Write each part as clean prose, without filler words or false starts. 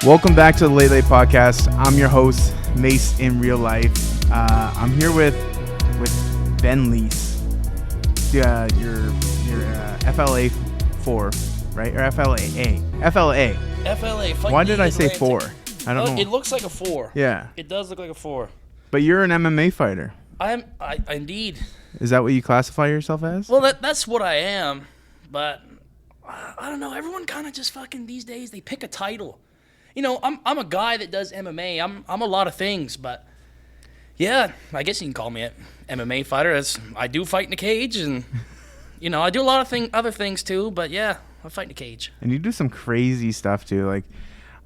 Welcome back to the Late Late Podcast. I'm your host, Mase in real life. I'm here with Ben Leece. Your FLA 4, right? Or FLA. FLA. Why did I say 4? I don't know. It looks like a 4. Yeah. It does look like a 4. But you're an MMA fighter. I indeed. Is that what you classify yourself as? Well, that's what I am. But I don't know. Everyone kind of just fucking these days they pick a title. You know, I'm a guy that does MMA. I'm a lot of things, but yeah, I guess you can call me an MMA fighter. I do fight in a cage, and you know, I do a lot of other things too. But yeah, I fight in a cage. And you do some crazy stuff too. Like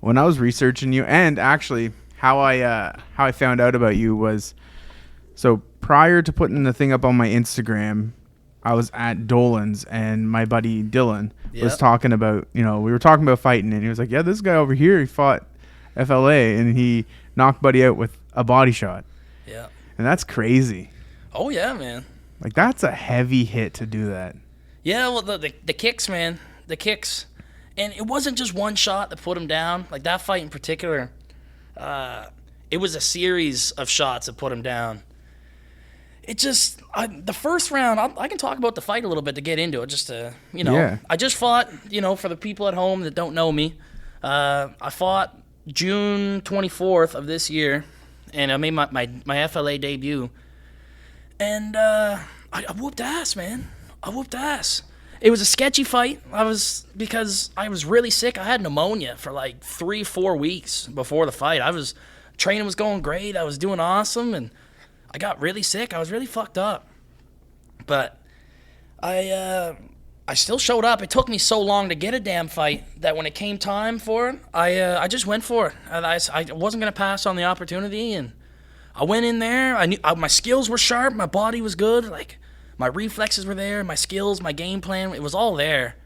when I was researching you, and actually how I found out about you was, so prior to putting the thing up on my Instagram, I was at Dolan's and my buddy Dylan was talking about, we were talking about fighting, and he was like, yeah, this guy over here, he fought FLA and he knocked buddy out with a body shot. Yeah. And that's crazy. Oh yeah, man. Like that's a heavy hit to do that. Yeah, well the kicks, man. The kicks. And it wasn't just one shot that put him down. Like that fight in particular, it was a series of shots that put him down. It just, the first round, I can talk about the fight a little bit to get into it, just to, Yeah. I just fought, for the people at home that don't know me, I fought June 24th of this year, and I made my FLA debut, and I whooped ass, man. I whooped ass. It was a sketchy fight. Because I was really sick. I had pneumonia for like 3-4 weeks before the fight. Training was going great. I was doing awesome, and I got really sick. I was really fucked up. But I still showed up. It took me so long to get a damn fight that when it came time for it, I just went for it. I wasn't going to pass on the opportunity, and I went in there. I knew my skills were sharp. My body was good. Like, my reflexes were there. My skills, my game plan, it was all there.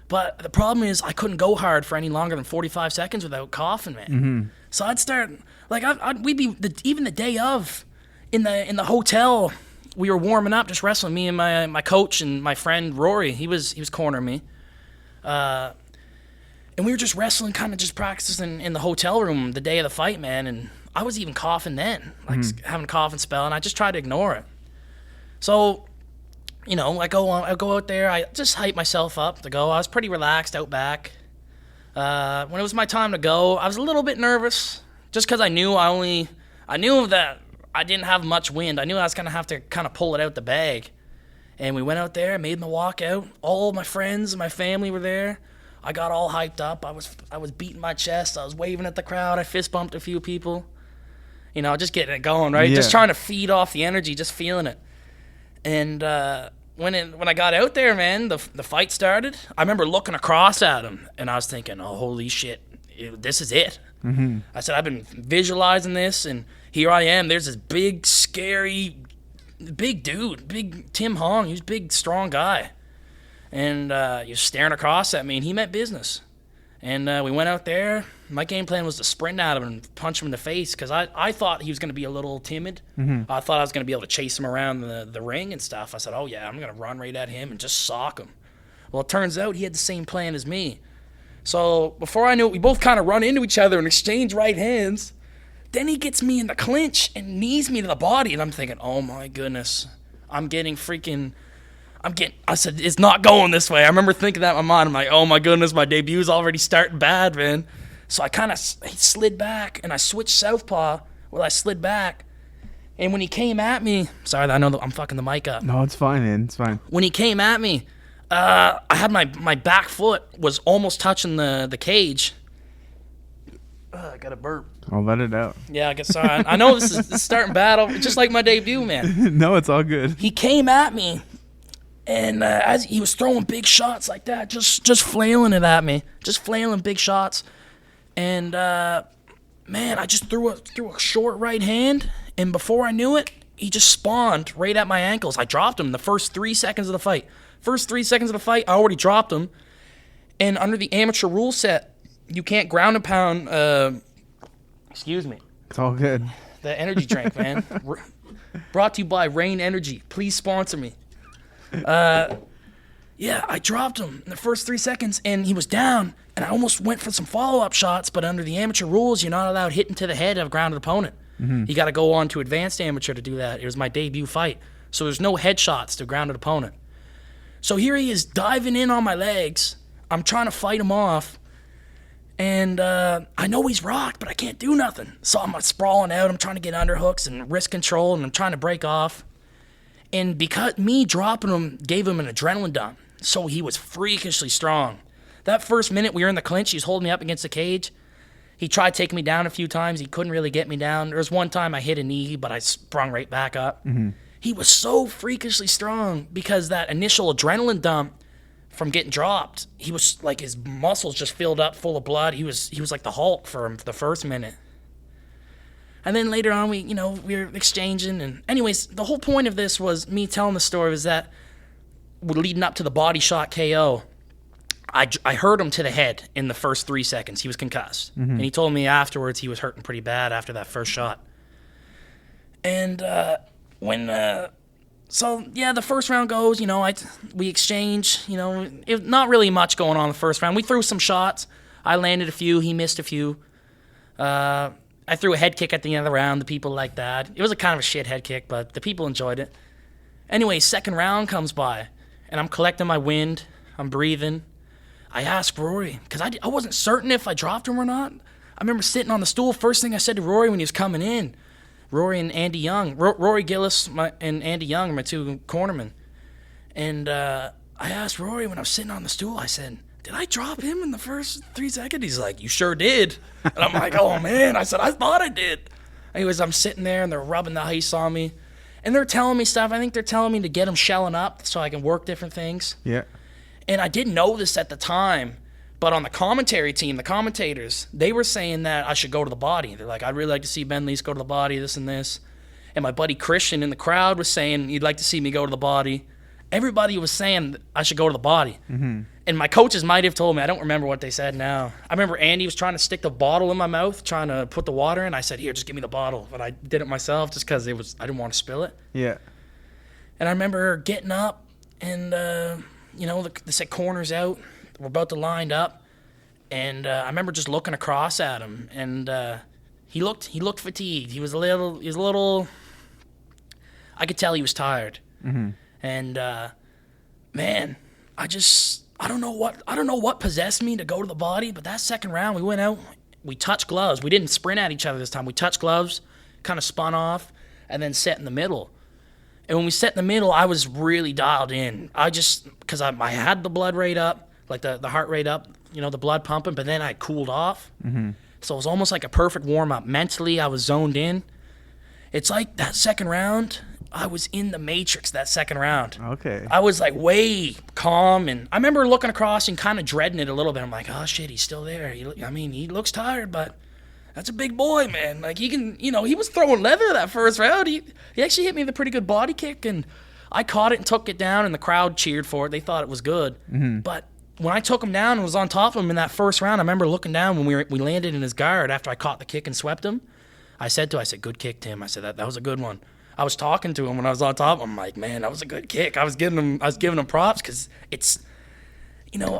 But the problem is I couldn't go hard for any longer than 45 seconds without coughing, man. Mm-hmm. So I'd start, like, we'd be, even the day of, in the hotel, we were warming up, just wrestling. Me and my coach and my friend Rory, he was cornering me, and we were just wrestling, kind of just practicing in the hotel room the day of the fight, man. And I was even coughing then, like having a coughing spell, and I just tried to ignore it. So, I go out there, I just hype myself up to go. I was pretty relaxed out back. When it was my time to go, I was a little bit nervous, just because I knew that I didn't have much wind. I knew I was going to have to kind of pull it out the bag. And we went out there, made my walk out. All my friends and my family were there. I got all hyped up. I was beating my chest. I was waving at the crowd. I fist bumped a few people. Just getting it going, right? Yeah. Just trying to feed off the energy, just feeling it. And when I got out there, man, the fight started. I remember looking across at him, and I was thinking, oh, holy shit, this is it. Mm-hmm. I said, I've been visualizing this, and here I am. There's this big, scary, big dude, big Tim Hong. He was a big, strong guy. And he was staring across at me, and he meant business. And we went out there. My game plan was to sprint at him and punch him in the face, because I thought he was going to be a little timid. Mm-hmm. I thought I was going to be able to chase him around the ring and stuff. I said, oh, yeah, I'm going to run right at him and just sock him. Well, it turns out he had the same plan as me. So before I knew it, we both kind of run into each other and exchange right hands. Then he gets me in the clinch and knees me to the body, and I'm thinking, oh my goodness, I said, it's not going this way. I remember thinking that in my mind. I'm like, oh my goodness, my debut's already starting bad, man. So I kind of slid back, and I switched southpaw. Well, I slid back, and when he came at me, sorry, I know that I'm fucking the mic up. No, it's fine, man. It's fine. When he came at me, I had my back foot was almost touching the cage. I got a burp. I'll let it out. Yeah, I guess. Sorry. I know this is starting bad. Just like my debut, man. No, it's all good. He came at me, and as he was throwing big shots like that, just flailing it at me, just flailing big shots, and man, I just threw a short right hand, and before I knew it, he just spawned right at my ankles. I dropped him the first 3 seconds of the fight. I already dropped him, and under the amateur rule set, you can't ground and pound. Excuse me. It's all good. The energy drink, man. Brought to you by Rain Energy. Please sponsor me. Yeah, I dropped him in the first 3 seconds, and he was down. And I almost went for some follow-up shots, but under the amateur rules, you're not allowed hitting to the head of a grounded opponent. You got to go on to advanced amateur to do that. It was my debut fight. So there's no headshots to a grounded opponent. So here he is diving in on my legs. I'm trying to fight him off. And I know he's rocked, but I can't do nothing. So I'm sprawling out. I'm trying to get underhooks and wrist control, and I'm trying to break off. And because me dropping him gave him an adrenaline dump. So he was freakishly strong. That first minute we were in the clinch, he was holding me up against the cage. He tried taking me down a few times. He couldn't really get me down. There was one time I hit a knee, but I sprung right back up. He was so freakishly strong because that initial adrenaline dump from getting dropped, he was like, his muscles just filled up full of blood. He was like the Hulk for the first minute. And then later on, we were exchanging. And anyways, the whole point of this was me telling the story was that leading up to the body shot KO, I hurt him to the head in the first 3 seconds. He was concussed. And he told me afterwards he was hurting pretty bad after that first shot. And the first round goes, we exchange, not really much going on the first round. We threw some shots. I landed a few. He missed a few. I threw a head kick at the end of the round. The people liked that. It was a kind of a shit head kick, but the people enjoyed it. Anyway, second round comes by, and I'm collecting my wind. I'm breathing. I asked Rory, because I wasn't certain if I dropped him or not. I remember sitting on the stool. First thing I said to Rory when he was coming in, Rory and Andy Young. Rory Gillis and Andy Young are my two cornermen. And I asked Rory when I was sitting on the stool, I said, did I drop him in the first 3 seconds? He's like, you sure did. And I'm like, oh, man. I said, I thought I did. Anyways, I'm sitting there, and they're rubbing the ice on me. And they're telling me stuff. I think they're telling me to get him shelling up so I can work different things. Yeah. And I didn't know this at the time, but on the commentary team, the commentators, they were saying that I should go to the body. They're like, I'd really like to see Ben Leece go to the body, this and this. And my buddy Christian in the crowd was saying he'd like to see me go to the body. Everybody was saying I should go to the body. And my coaches might have told me. I don't remember what they said now. I remember Andy was trying to stick the bottle in my mouth, trying to put the water in. I said, here, just give me the bottle. But I did it myself just because I didn't want to spill it. Yeah. And I remember getting up and, they said corners out. We're about to line up. And I remember just looking across at him. And he looked fatigued. He was a little, I could tell he was tired. And, man, I don't know what possessed me to go to the body, but that second round we went out, we touched gloves. We didn't sprint at each other this time. We touched gloves, kind of spun off, and then set in the middle. And when we set in the middle, I was really dialed in. Because I had the blood rate up, like the heart rate up, the blood pumping, but then I cooled off. So it was almost like a perfect warm-up. Mentally, I was zoned in. It's like that second round, I was in the Matrix that second round. Okay. I was like way calm, and I remember looking across and kind of dreading it a little bit. I'm like, oh shit, he's still there. He looks tired, but that's a big boy, man. Like he can, he was throwing leather that first round. He actually hit me with a pretty good body kick, and I caught it and took it down, and the crowd cheered for it. They thought it was good. But when I took him down and was on top of him in that first round, I remember looking down when we landed in his guard after I caught the kick and swept him. I said, good kick, Tim. I said, that was a good one. I was talking to him when I was on top. I'm like, man, that was a good kick. I was giving him props because it's,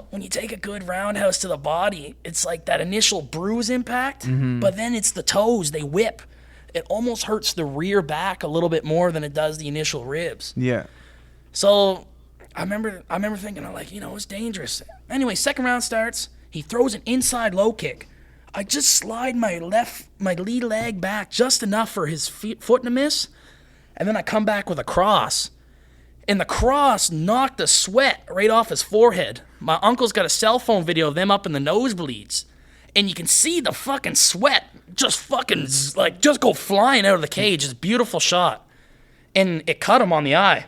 when you take a good roundhouse to the body, it's like that initial bruise impact, but then it's the toes, they whip. It almost hurts the rear back a little bit more than it does the initial ribs. Yeah. So I remember thinking, I'm like, it's dangerous. Anyway, second round starts. He throws an inside low kick. I just slide my lead leg back just enough for his foot to miss. And then I come back with a cross. And the cross knocked the sweat right off his forehead. My uncle's got a cell phone video of them up in the nosebleeds. And you can see the fucking sweat just go flying out of the cage. It's a beautiful shot. And it cut him on the eye.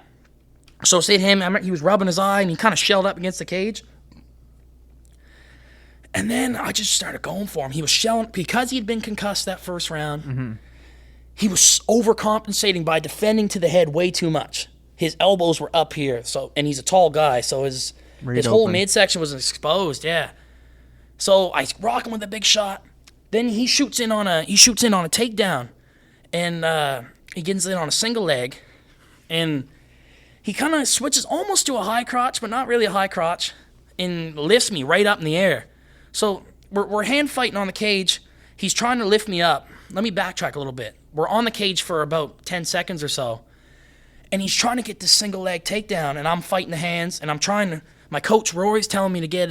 So it hit him. I remember he was rubbing his eye and he kind of shelled up against the cage. And then I just started going for him. He was shelling because he'd been concussed that first round. He was overcompensating by defending to the head way too much. His elbows were up here, and he's a tall guy, so his whole midsection was exposed. Yeah. So I rock him with a big shot. Then he shoots in on a takedown, and he gets in on a single leg, and he kind of switches almost to a high crotch, but not really a high crotch, and lifts me right up in the air. So we're hand fighting on the cage. He's trying to lift me up. Let me backtrack a little bit. We're on the cage for about 10 seconds or so. And he's trying to get this single leg takedown, and I'm fighting the hands, and I'm trying to. My coach Rory's telling me to get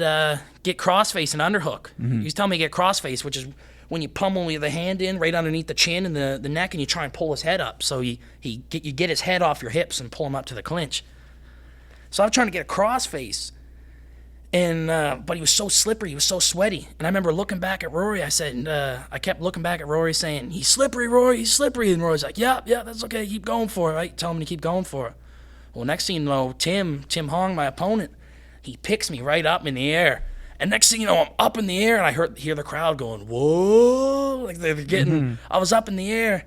crossface and underhook. He's telling me to get crossface, which is when you pummel with the hand in right underneath the chin and the neck, and you try and pull his head up. So you get his head off your hips and pull him up to the clinch. So I'm trying to get a crossface, and but he was so slippery, he was so sweaty. And I remember looking back at Rory. I kept looking back at Rory, saying, "He's slippery, Rory. He's slippery." And Rory's like, "Yeah, that's okay. Keep going for it." Right? Tell him to keep going for it. Well, next thing you know, Tim Hong, my opponent, he picks me right up in the air. And next thing you know, I'm up in the air, and I hear the crowd going, "Whoa!" Like they're getting. I was up in the air,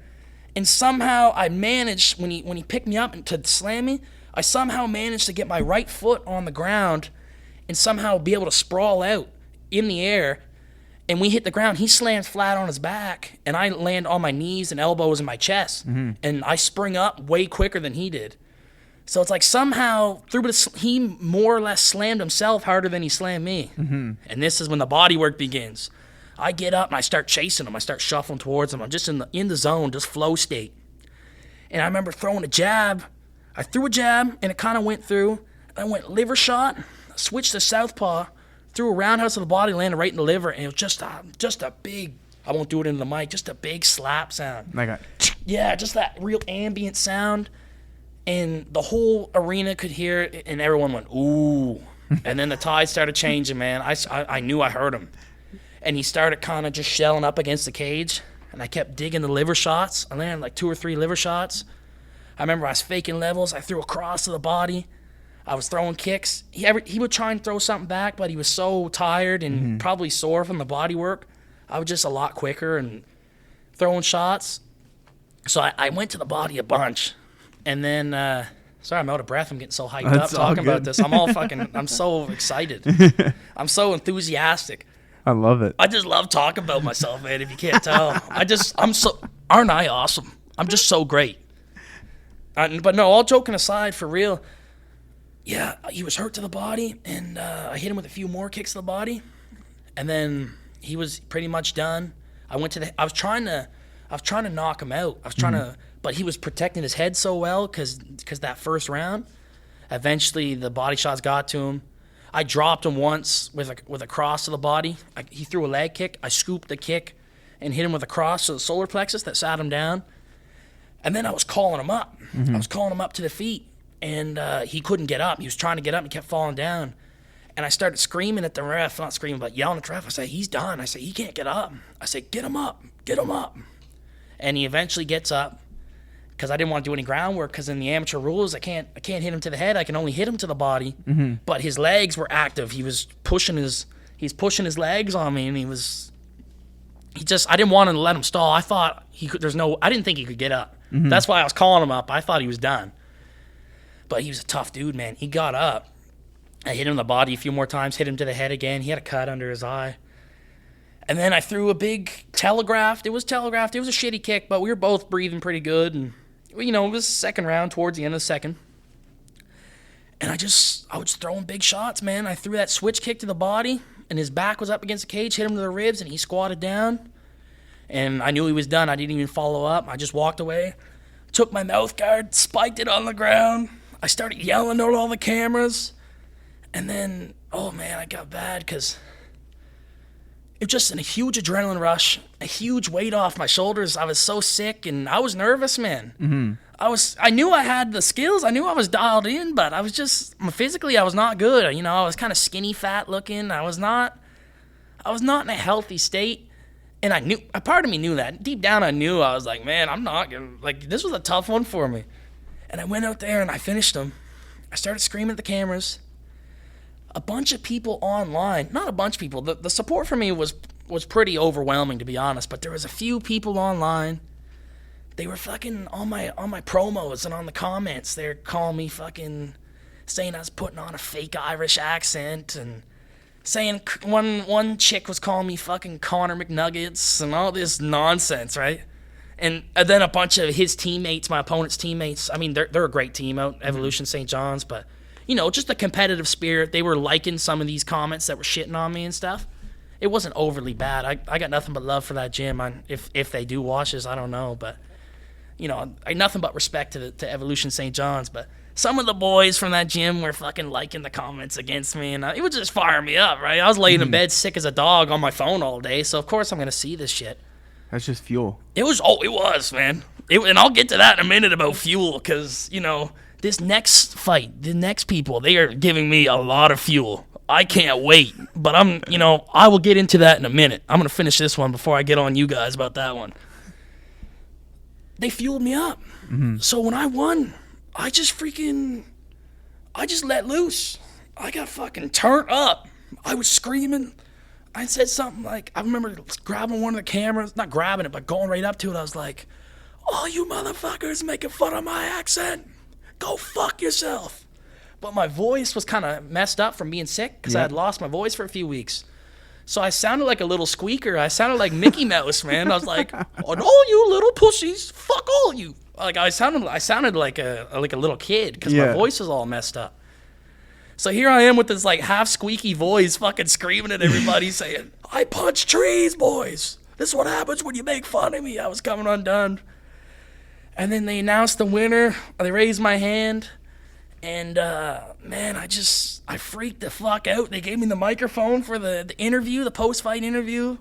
and somehow I managed when he picked me up and to slam me. I somehow managed to get my right foot on the ground and somehow be able to sprawl out in the air. And we hit the ground. He slams flat on his back, and I land on my knees and elbows in my chest. And I spring up way quicker than he did. So it's like somehow he more or less slammed himself harder than he slammed me. And this is when the body work begins. I get up and I start chasing him. I start shuffling towards him. I'm just in the zone, just flow state. And I remember throwing a jab. I threw a jab, and it kind of went through. I went liver shot, switched to southpaw, threw a roundhouse to the body, landed right in the liver, and it was just a big, I won't do it into the mic, just a big slap sound. Yeah, just that real ambient sound. And the whole arena could hear it, and everyone went, "Ooh." And then the tide started changing, man. I knew I heard him. And he started kind of just shelling up against the cage, and I kept digging the liver shots. I landed like 2 or 3 liver shots. I remember I was faking levels. I threw a cross to the body. I was throwing kicks. He would try and throw something back, but he was so tired and probably sore from the body work. I was just a lot quicker and throwing shots. So I went to the body a bunch. And then, sorry, I'm out of breath. I'm getting so hyped up talking about this. I'm so excited. I'm so enthusiastic. I love it. I just love talking about myself, man, if you can't tell. Aren't I awesome? I'm just so great. But no, all joking aside, for real, yeah, he was hurt to the body, and I hit him with a few more kicks to the body, and then he was pretty much done. I was trying to knock him out. But he was protecting his head so well because that first round, eventually the body shots got to him. I dropped him once with a cross to the body. He threw a leg kick. I scooped the kick and hit him with a cross to the solar plexus that sat him down. And then I was calling him up. I was calling him up to the feet, and he couldn't get up. He was trying to get up. He kept falling down. And I started screaming at the ref, not screaming, but yelling at the ref. I said, "He's done." I said, "He can't get up." I said, "Get him up. Get him up." And he eventually gets up because I didn't want to do any groundwork because in the amateur rules, I can't hit him to the head. I can only hit him to the body. But his legs were active. He's pushing his legs on me, and I didn't want to let him stall. I thought I didn't think he could get up. That's why I was calling him up. I thought he was done. But he was a tough dude, man. He got up. I hit him in the body a few more times, hit him to the head again. He had a cut under his eye. And then I threw a big telegraphed. It was telegraphed. It was a shitty kick, but we were both breathing pretty good. And, it was the second round, towards the end of the second. And I was throwing big shots, man. I threw that switch kick to the body, and his back was up against the cage, hit him to the ribs, and he squatted down. And I knew he was done. I didn't even follow up. I just walked away, took my mouth guard, spiked it on the ground. I started yelling at all the cameras. And then, oh man, I got bad because it was just a huge adrenaline rush, a huge weight off my shoulders. I was so sick, and I was nervous, man. I knew I had the skills. I knew I was dialed in, but I was just, physically, I was not good. I was kind of skinny, fat looking. I was not in a healthy state. And I knew, a part of me knew that. Deep down, I knew. I was like, man, I'm not going to, this was a tough one for me. And I went out there and I finished him. I started screaming at the cameras. A bunch of people online, not a bunch of people, the support for me was pretty overwhelming, to be honest, but there was a few people online. They were fucking on my promos and on the comments. They're calling me fucking, saying I was putting on a fake Irish accent, and saying one chick was calling me fucking Connor McNuggets and all this nonsense, right? And then a bunch of his teammates, my opponent's teammates, they're a great team out, Evolution St. John's, but, just the competitive spirit. They were liking some of these comments that were shitting on me and stuff. it wasn't overly bad. I got nothing but love for that gym. If they do watch this, I don't know, but I nothing but respect to Evolution St. John's. But some of the boys from that gym were fucking liking the comments against me, and it would just fire me up, right? I was laying in bed sick as a dog on my phone all day, so of course I'm gonna see this shit. That's just fuel. It was, man. And I'll get to that in a minute about fuel, because this next fight, the next people, they are giving me a lot of fuel. I can't wait, but I will get into that in a minute. I'm gonna finish this one before I get on you guys about that one. They fueled me up. So when I won, I just let loose. I got fucking turned up. I was screaming. I said something like, I remember grabbing one of the cameras, not grabbing it, but going right up to it. I was like, "All you motherfuckers making fun of my accent, go fuck yourself." But my voice was kind of messed up from being sick, because I had lost my voice for a few weeks. So I sounded like a little squeaker. I sounded like Mickey Mouse, man. I was like, "Oh, all you little pussies, fuck all you." Like I sounded like a little kid, because my voice was all messed up. So here I am with this like half squeaky voice, fucking screaming at everybody, saying, "I punch trees, boys. This is what happens when you make fun of me." I was coming undone. And then they announced the winner. They raised my hand. And, man, I freaked the fuck out. They gave me the microphone for the interview, the post-fight interview.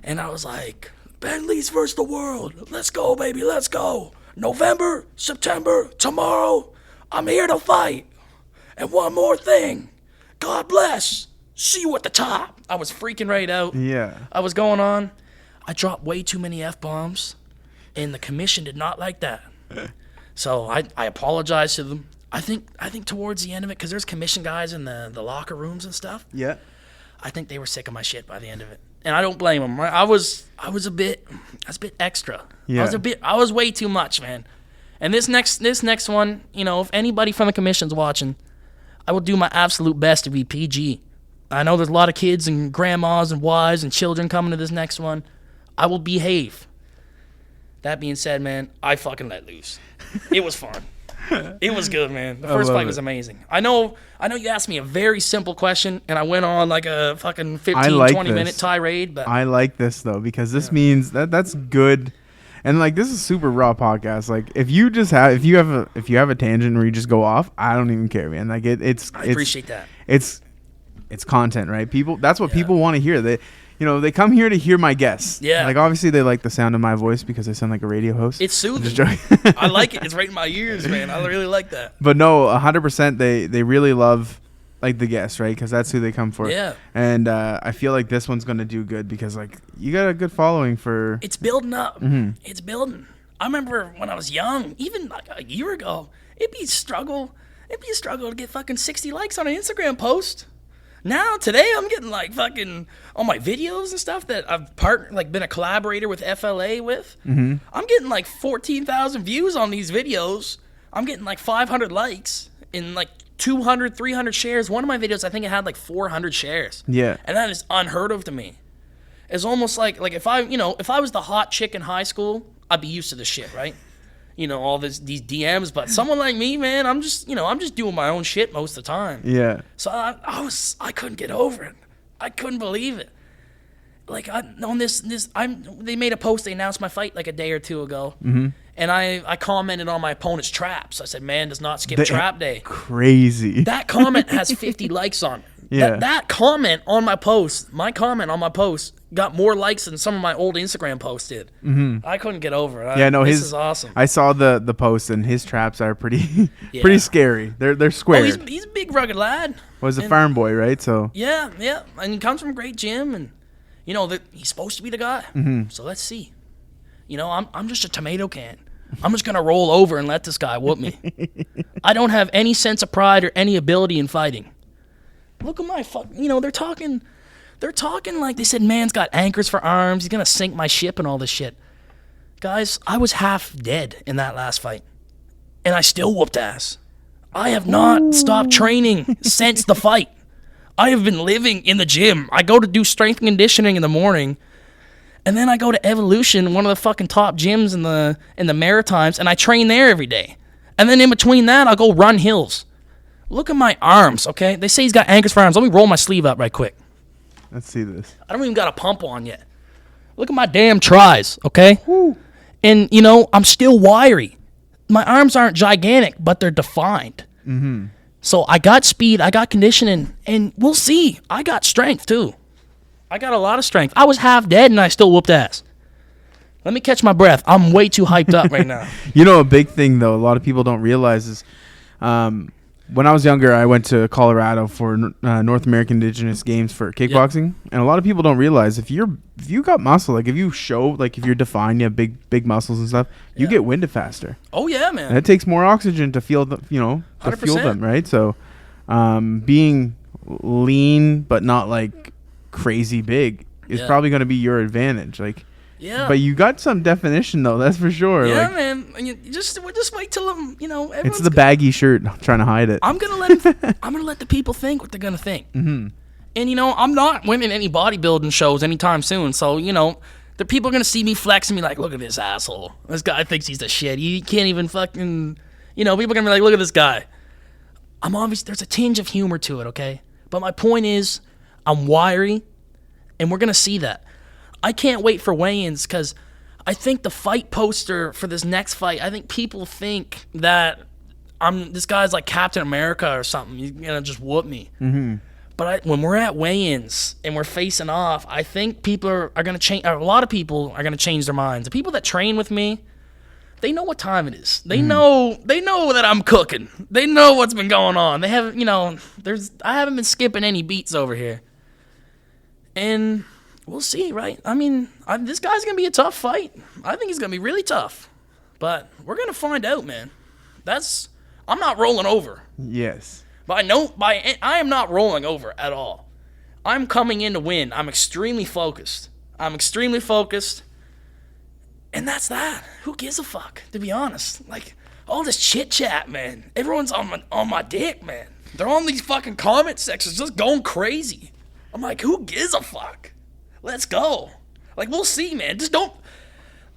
And I was like, "Ben Leece versus the world. Let's go, baby, let's go. November, September, tomorrow, I'm here to fight. And one more thing. God bless. See you at the top." I was freaking right out. Yeah. I was going on. I dropped way too many F-bombs, and the commission did not like that. So I apologized to them. I think towards the end of it, because there's commission guys in the locker rooms and stuff. Yeah. I think they were sick of my shit by the end of it, and I don't blame them. I was a bit extra. Yeah. I was way too much, man. And this next one, if anybody from the commission's watching, I will do my absolute best to be PG. I know there's a lot of kids and grandmas and wives and children coming to this next one. I will behave. That being said, man, I fucking let loose. It was fun. It was good, man. The first fight was amazing. I know you asked me a very simple question, and I went on like a fucking 15-20-minute tirade. But I like this, though, because this means that's good. And like, this is a super raw podcast. Like, if you have a tangent where you just go off, I don't even care, man. Like I appreciate that. It's content, right? That's what people want to hear. They come here to hear my guests. Yeah. Like, obviously they like the sound of my voice because I sound like a radio host. It's soothing. I like it. It's right in my ears, man. I really like that. But no, 100%. They really love like the guests, right? Because that's who they come for. Yeah. And I feel like this one's gonna do good because like you got a good following for. It's building up. Mm-hmm. It's building. I remember when I was young, even like a year ago, it'd be a struggle to get fucking 60 likes on an Instagram post. Now today I'm getting like fucking on my videos and stuff that I've been a collaborator with FLA with. Mm-hmm. I'm getting like 14,000 views on these videos. I'm getting like 500 likes and like 200, 300 shares. One of my videos, I think it had like 400 shares. Yeah. And that is unheard of to me. It's almost like if I was the hot chick in high school, I'd be used to this shit, right? All these DMs, but someone like me, man, I'm just doing my own shit most of the time. Yeah. So I couldn't get over it. I couldn't believe it. Like they made a post. They announced my fight like a day or two ago, and I commented on my opponent's traps. I said, "Man does not skip trap day." Crazy. That comment has 50 likes on it. Yeah. That comment on my post, got more likes than some of my old Instagram posts did. Mm-hmm. I couldn't get over it. This is awesome. I saw the post, and his traps are pretty pretty scary. They're squared. Oh, he's a big rugged lad. Was a farm boy, right? So yeah, and he comes from a great gym, and he's supposed to be the guy. Mm-hmm. So let's see. I'm just a tomato can. I'm just gonna roll over and let this guy whoop me. I don't have any sense of pride or any ability in fighting. Look at my fuck. They're talking like they said, man's got anchors for arms. He's going to sink my ship and all this shit. Guys, I was half dead in that last fight. And I still whooped ass. I have not stopped training since the fight. I have been living in the gym. I go to do strength and conditioning in the morning. And then I go to Evolution, one of the fucking top gyms in the Maritimes, and I train there every day. And then in between that, I'll go run hills. Look at my arms, okay? They say he's got anchors for arms. Let me roll my sleeve up right quick. Let's see this. I don't even got a pump on yet. Look at my damn tries, okay? Woo. And, I'm still wiry. My arms aren't gigantic, but they're defined. Mm-hmm. So I got speed, I got conditioning, and we'll see. I got strength, too. I got a lot of strength. I was half dead, and I still whooped ass. Let me catch my breath. I'm way too hyped up right now. A big thing, though, a lot of people don't realize is when I was younger, I went to Colorado for North American Indigenous Games for kickboxing. Yep. And a lot of people don't realize if you got muscle, like if you show, like if you're defined, you have big muscles and stuff, you get winded faster. Oh, yeah, man. And it takes more oxygen to fuel to 100%. fuel them, right? So being lean but not like crazy big is probably going to be your advantage. Like, yeah. But you got some definition though, that's for sure. Yeah, like, man. And you just wait till I'm, it's the baggy shirt trying to hide it. I'm gonna let the people think what they're gonna think. Mm-hmm. And I'm not winning any bodybuilding shows anytime soon. So the people are gonna see me flexing me like, look at this asshole. This guy thinks he's the shit. He can't even fucking. People are gonna be like, look at this guy. I'm obvious. There's a tinge of humor to it, okay. But my point is, I'm wiry, and we're gonna see that. I can't wait for weigh-ins because I think the fight poster for this next fight, I think people think that this guy's like Captain America or something. He's going to just whoop me. Mm-hmm. But when we're at weigh-ins and we're facing off, I think people are going to change. A lot of people are going to change their minds. The people that train with me, they know what time it is. They know that I'm cooking. They know what's been going on. They have, I haven't been skipping any beats over here. And we'll see, right? I mean, this guy's going to be a tough fight. I think he's going to be really tough. But we're going to find out, man. I'm not rolling over. Yes. But I am not rolling over at all. I'm coming in to win. I'm extremely focused. And that's that. Who gives a fuck, to be honest? Like, all this chit-chat, man. Everyone's on my dick, man. They're on these fucking comment sections just going crazy. I'm like, who gives a fuck? Let's go. Like, we'll see, man. Just don't.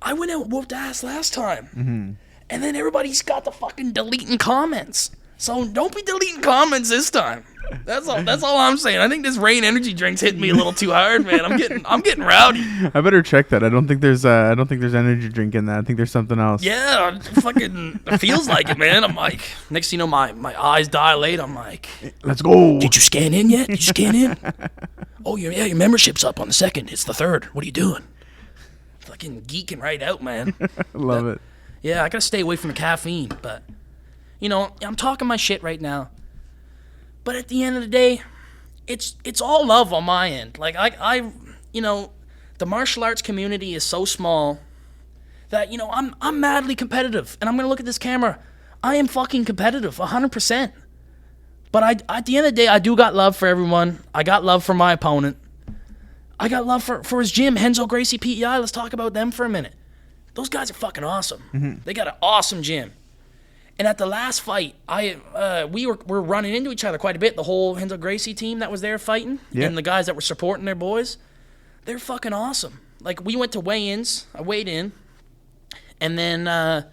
I went out and whooped ass last time. Mm-hmm. And then everybody's got the fucking deleting comments. So don't be deleting comments this time. That's all I'm saying. I think this Rain energy drink's hitting me a little too hard, man. I'm getting rowdy. I better check that. I don't think there's energy drink in that. I think there's something else. Yeah, it feels like it, man. I'm like, next thing you know, my eyes dilate. I'm like, let's go. Did you scan in yet? Did you scan in? Oh, your membership's up on the 2nd. It's the 3rd. What are you doing? Fucking geeking right out, man. Love it. Yeah, I gotta stay away from the caffeine, but I'm talking my shit right now. But at the end of the day, it's all love on my end. Like I the martial arts community is so small that I'm madly competitive, and I'm gonna look at this camera. I am fucking competitive, 100%. But at the end of the day, I do got love for everyone. I got love for my opponent. I got love for his gym, Henzo Gracie PEI. Let's talk about them for a minute. Those guys are fucking awesome. Mm-hmm. They got an awesome gym. And at the last fight, we were running into each other quite a bit. The whole Henzo Gracie team that was there fighting, and the guys that were supporting their boys, they're fucking awesome. Like, we went to weigh-ins. I weighed in. And then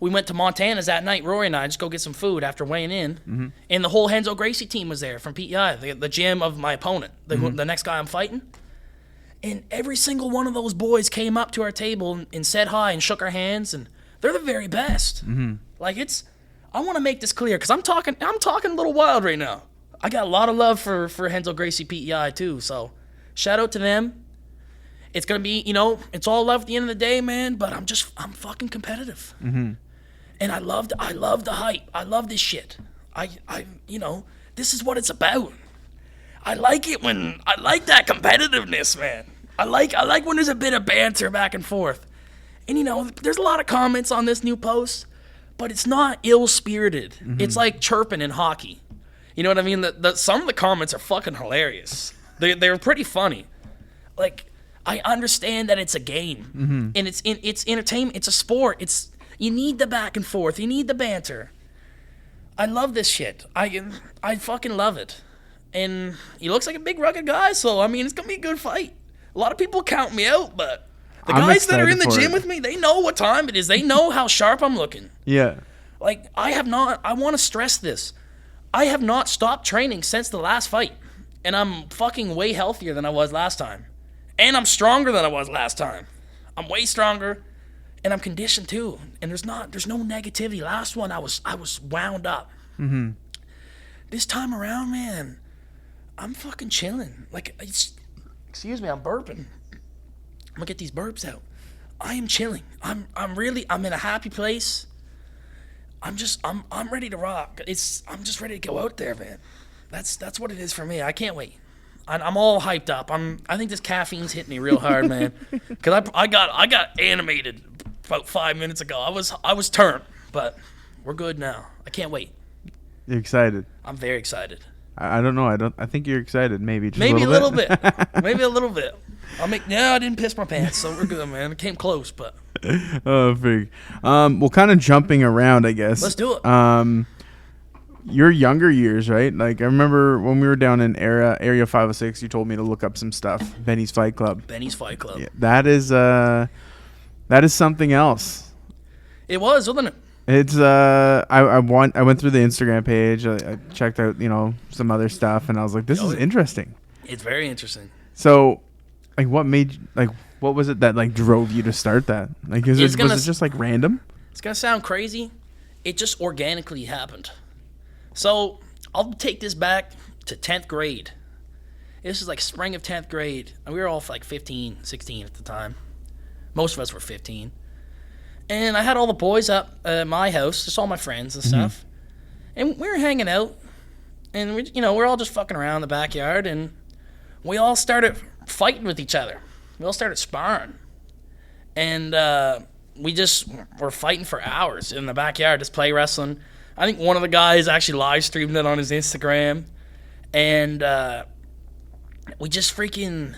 we went to Montana's that night, Rory and I, just go get some food after weighing in. Mm-hmm. And the whole Henzo Gracie team was there from PEI, the gym of my opponent, the next guy I'm fighting. And every single one of those boys came up to our table and said hi and shook our hands, and they're the very best. Mm-hmm. Like, I want to make this clear, because I'm talking a little wild right now. I got a lot of love for Henzo Gracie PEI too, so shout out to them. It's going to be, it's all love at the end of the day, man, but I'm fucking competitive. Mm-hmm. And I love the hype. I love this shit. This is what it's about. I like that competitiveness, man. I like when there's a bit of banter back and forth. And there's a lot of comments on this new post, but it's not ill-spirited. Mm-hmm. It's like chirping in hockey. You know what I mean? Some of the comments are fucking hilarious. They're pretty funny. Like, I understand that it's a game, and it's entertainment. It's a sport. You need the back and forth. You need the banter. I love this shit. I fucking love it. And he looks like a big rugged guy, so it's gonna be a good fight. A lot of people count me out, but the guys that are in the gym with me, they know what time it is. They know how sharp I'm looking. Yeah. Like, I want to stress this. I have not stopped training since the last fight. And I'm fucking way healthier than I was last time. And I'm stronger than I was last time. I'm way stronger. And I'm conditioned too. And there's no negativity. Last one, I was wound up. Mm-hmm. This time around, man, I'm fucking chilling. Like, excuse me, I'm burping. I'm gonna get these burps out. I am chilling. I'm in a happy place. I'm ready to rock. I'm just ready to go out there, man. That's what it is for me. I can't wait. I'm all hyped up. I think this caffeine's hitting me real hard, man. Cause I got animated about 5 minutes ago. I was turned, but we're good now. I can't wait. You're excited. I'm very excited. I don't know. I think you're excited. Maybe just maybe a little bit. Maybe a little bit. I didn't piss my pants, so we're good, man. It came close, but. Oh, frig. Well, kind of jumping around, I guess. Let's do it. Your younger years, right? Like, I remember when we were down in Area 506, you told me to look up some stuff. Benny's Fight Club. Benny's Fight Club. Yeah, that is something else. It was, wasn't it? It's I went through the Instagram page. I checked out, some other stuff, and I was like, this is interesting. It's very interesting. So, like, what was it that like drove you to start that? Like, was it just like random? It's gonna sound crazy. It just organically happened. So I'll take this back to 10th grade. This is like spring of 10th grade. And we were all like 15, 16 at the time. Most of us were 15. And I had all the boys up at my house, just all my friends and stuff. And we were hanging out. And we're all just fucking around in the backyard. And we all started fighting with each other. We all started sparring. And we just were fighting for hours in the backyard, just play wrestling. I think one of the guys actually live streamed it on his Instagram. And we just freaking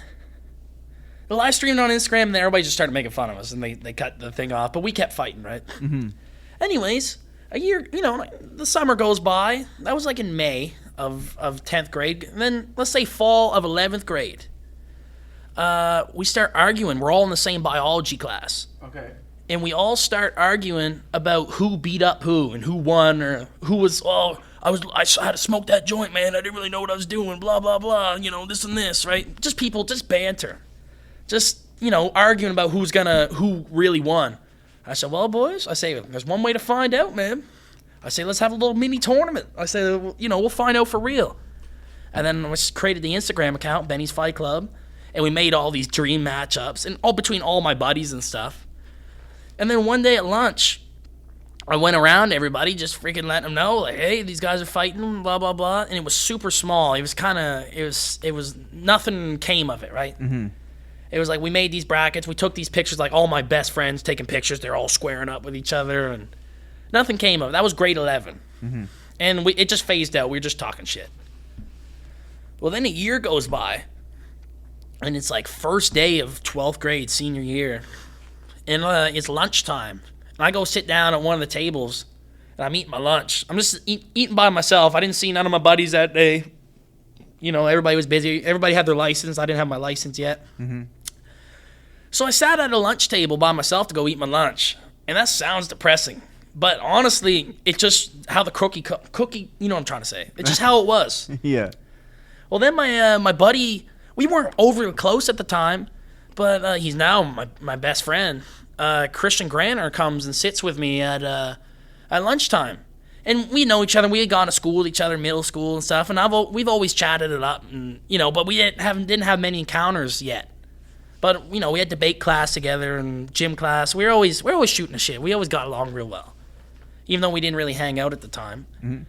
live streamed on Instagram, and then everybody just started making fun of us, and they cut the thing off. But we kept fighting, right? Mm-hmm. Anyways, a year, the summer goes by. That was like in May of 10th grade. And then let's say fall of 11th grade. We start arguing. We're all in the same biology class. Okay. And we all start arguing about who beat up who and who won, or who was, I had to smoke that joint, man. I didn't really know what I was doing, blah, blah, blah, this and this, right? Just people, just banter. Just, arguing about who really won. I said, well, boys, there's one way to find out, man. I say, let's have a little mini tournament. I say, we'll find out for real. And then we created the Instagram account, Benny's Fight Club, and we made all these dream matchups, and all between all my buddies and stuff. And then one day at lunch, I went around to everybody, just freaking letting them know, like, hey, these guys are fighting, blah, blah, blah. And it was super small. It was nothing came of it, right? Mm-hmm. It was like we made these brackets. We took these pictures, like all my best friends taking pictures. They're all squaring up with each other, and nothing came of it. That was grade 11. Mm-hmm. And it just phased out. We were just talking shit. Well, then a year goes by, and it's like first day of 12th grade, senior year. And it's lunchtime. And I go sit down at one of the tables, and I'm eating my lunch. I'm just eating by myself. I didn't see none of my buddies that day. Everybody was busy. Everybody had their license. I didn't have my license yet. Mm-hmm. So I sat at a lunch table by myself to go eat my lunch. And that sounds depressing. But honestly, it's just how the cookie, you know what I'm trying to say. It's just how it was. Yeah. Well, then my buddy, we weren't overly close at the time, but he's now my best friend. Christian Granner comes and sits with me at lunchtime. And we know each other. We had gone to school with each other, middle school and stuff. And we've always chatted it up, and but we didn't have many encounters yet. But we had debate class together and gym class. We're always shooting the shit. We always got along real well, even though we didn't really hang out at the time. Mm-hmm.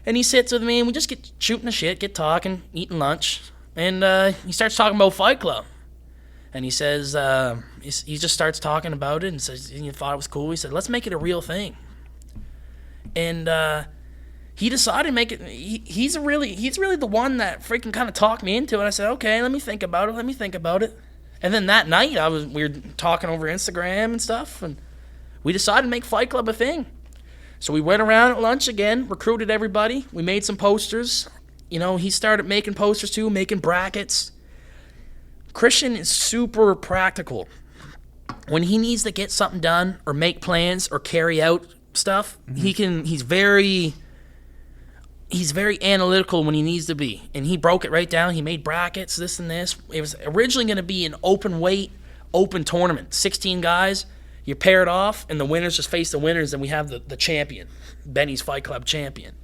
And he sits with me, and we just get shooting the shit, get talking, eating lunch, and he starts talking about Fight Club. And he says he just starts talking about it and says he thought it was cool. He said, let's make it a real thing. And he decided to make it. He's really the one that freaking kind of talked me into it. I said, okay, let me think about it. And then that night, we were talking over Instagram and stuff, and we decided to make Fight Club a thing. So we went around at lunch again, recruited everybody. We made some posters. He started making posters too, making brackets. Christian is super practical. When he needs to get something done or make plans or carry out stuff, mm-hmm. He's very he's very analytical when he needs to be. And he broke it right down. He made brackets, this and this. It was originally going to be an open weight, open tournament. 16 guys, you pair it off, and the winners just face the winners, and we have the champion, Benny's Fight Club champion.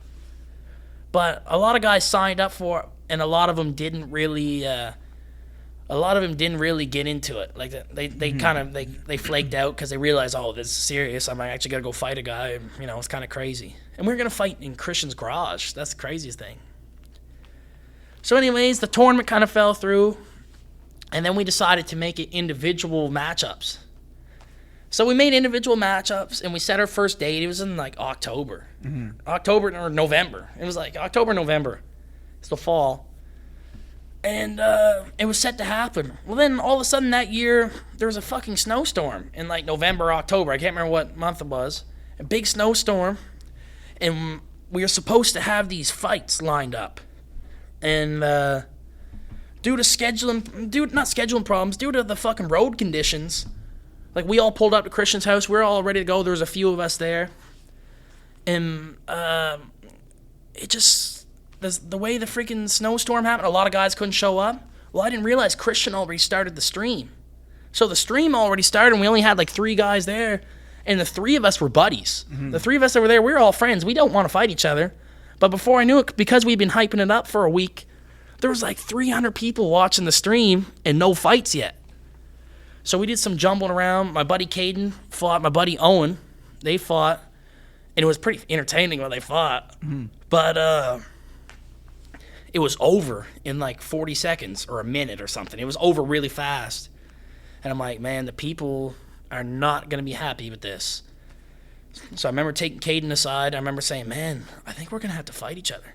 But a lot of guys signed up for it, and a lot of them didn't really get into it. Like they kind of they flaked out because they realized, oh, this is serious. I might actually gotta go fight a guy. You know, it's kind of crazy. And we were gonna fight in Christian's garage. That's the craziest thing. So, anyways, the tournament kind of fell through, and then we decided to make it individual matchups. So we made individual matchups, and we set our first date. It was in like October, October or November. It was like October, November. It's the fall. And it was set to happen. Well, then all of a sudden that year, there was a fucking snowstorm in like November, October. I can't remember what month it was. A big snowstorm. And we were supposed to have these fights lined up. And due to not scheduling problems, due to the fucking road conditions, like we all pulled up to Christian's house. We were all ready to go. There was a few of us there. And it just... the way the freaking snowstorm happened, a lot of guys couldn't show up. Well, I didn't realize Christian already started the stream. So the stream already started, and we only had like 3 guys there, and the 3 of us were buddies. The 3 of us that were there, we were all friends. We don't want to fight each other. But before I knew it, because we'd been hyping it up for a week, there was like 300 people watching the stream and no fights yet. So we did some jumbling around. My buddy Caden fought my buddy Owen. They fought, and it was pretty entertaining when they fought. But it was over in like 40 seconds or a minute or something. It was over really fast. And I'm like, man, the people are not going to be happy with this. So I remember taking Caden aside. I remember saying, man, I think we're going to have to fight each other.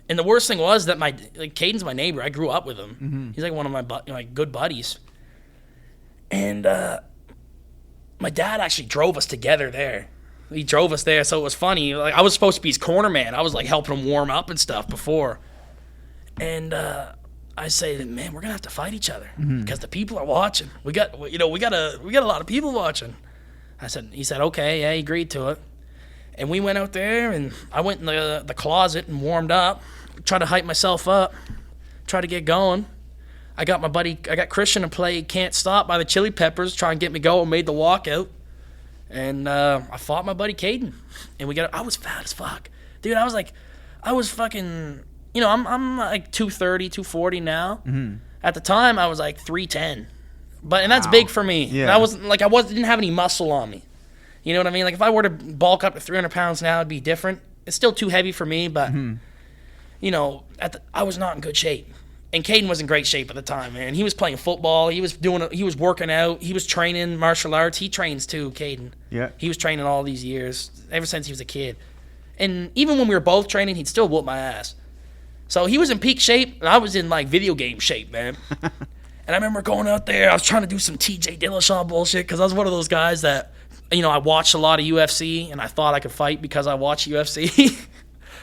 And the worst thing was that Caden's my neighbor. I grew up with him. He's like one of my good buddies. And my dad actually drove us together there. He drove us there, so it was funny. Like I was supposed to be his corner man. I was like helping him warm up and stuff before. And I say, man, we're gonna have to fight each other because the people are watching. We got a lot of people watching. He said, okay, yeah, he agreed to it. And we went out there, and I went in the closet and warmed up, tried to hype myself up, tried to get going. I got Christian to play "Can't Stop" by the Chili Peppers, try and get me going. Made the walkout, and I fought my buddy Caden, and I was fat as fuck, dude. I was fucking. You know, I'm like 230, 240 now. At the time, I was like 310. And that's big for me. Yeah. And didn't have any muscle on me. You know what I mean? Like if I were to bulk up to 300 pounds now, it'd be different. It's still too heavy for me, but you know, I was not in good shape. And Caden was in great shape at the time, man. He was playing football. He was working out. He was training martial arts. He trains too, Caden. Yeah. He was training all these years, ever since he was a kid. And even when we were both training, he'd still whoop my ass. So he was in peak shape, and I was in, like, video game shape, man. And I remember going out there. I was trying to do some TJ Dillashaw bullshit because I was one of those guys that, you know, I watched a lot of UFC, and I thought I could fight because I watched UFC.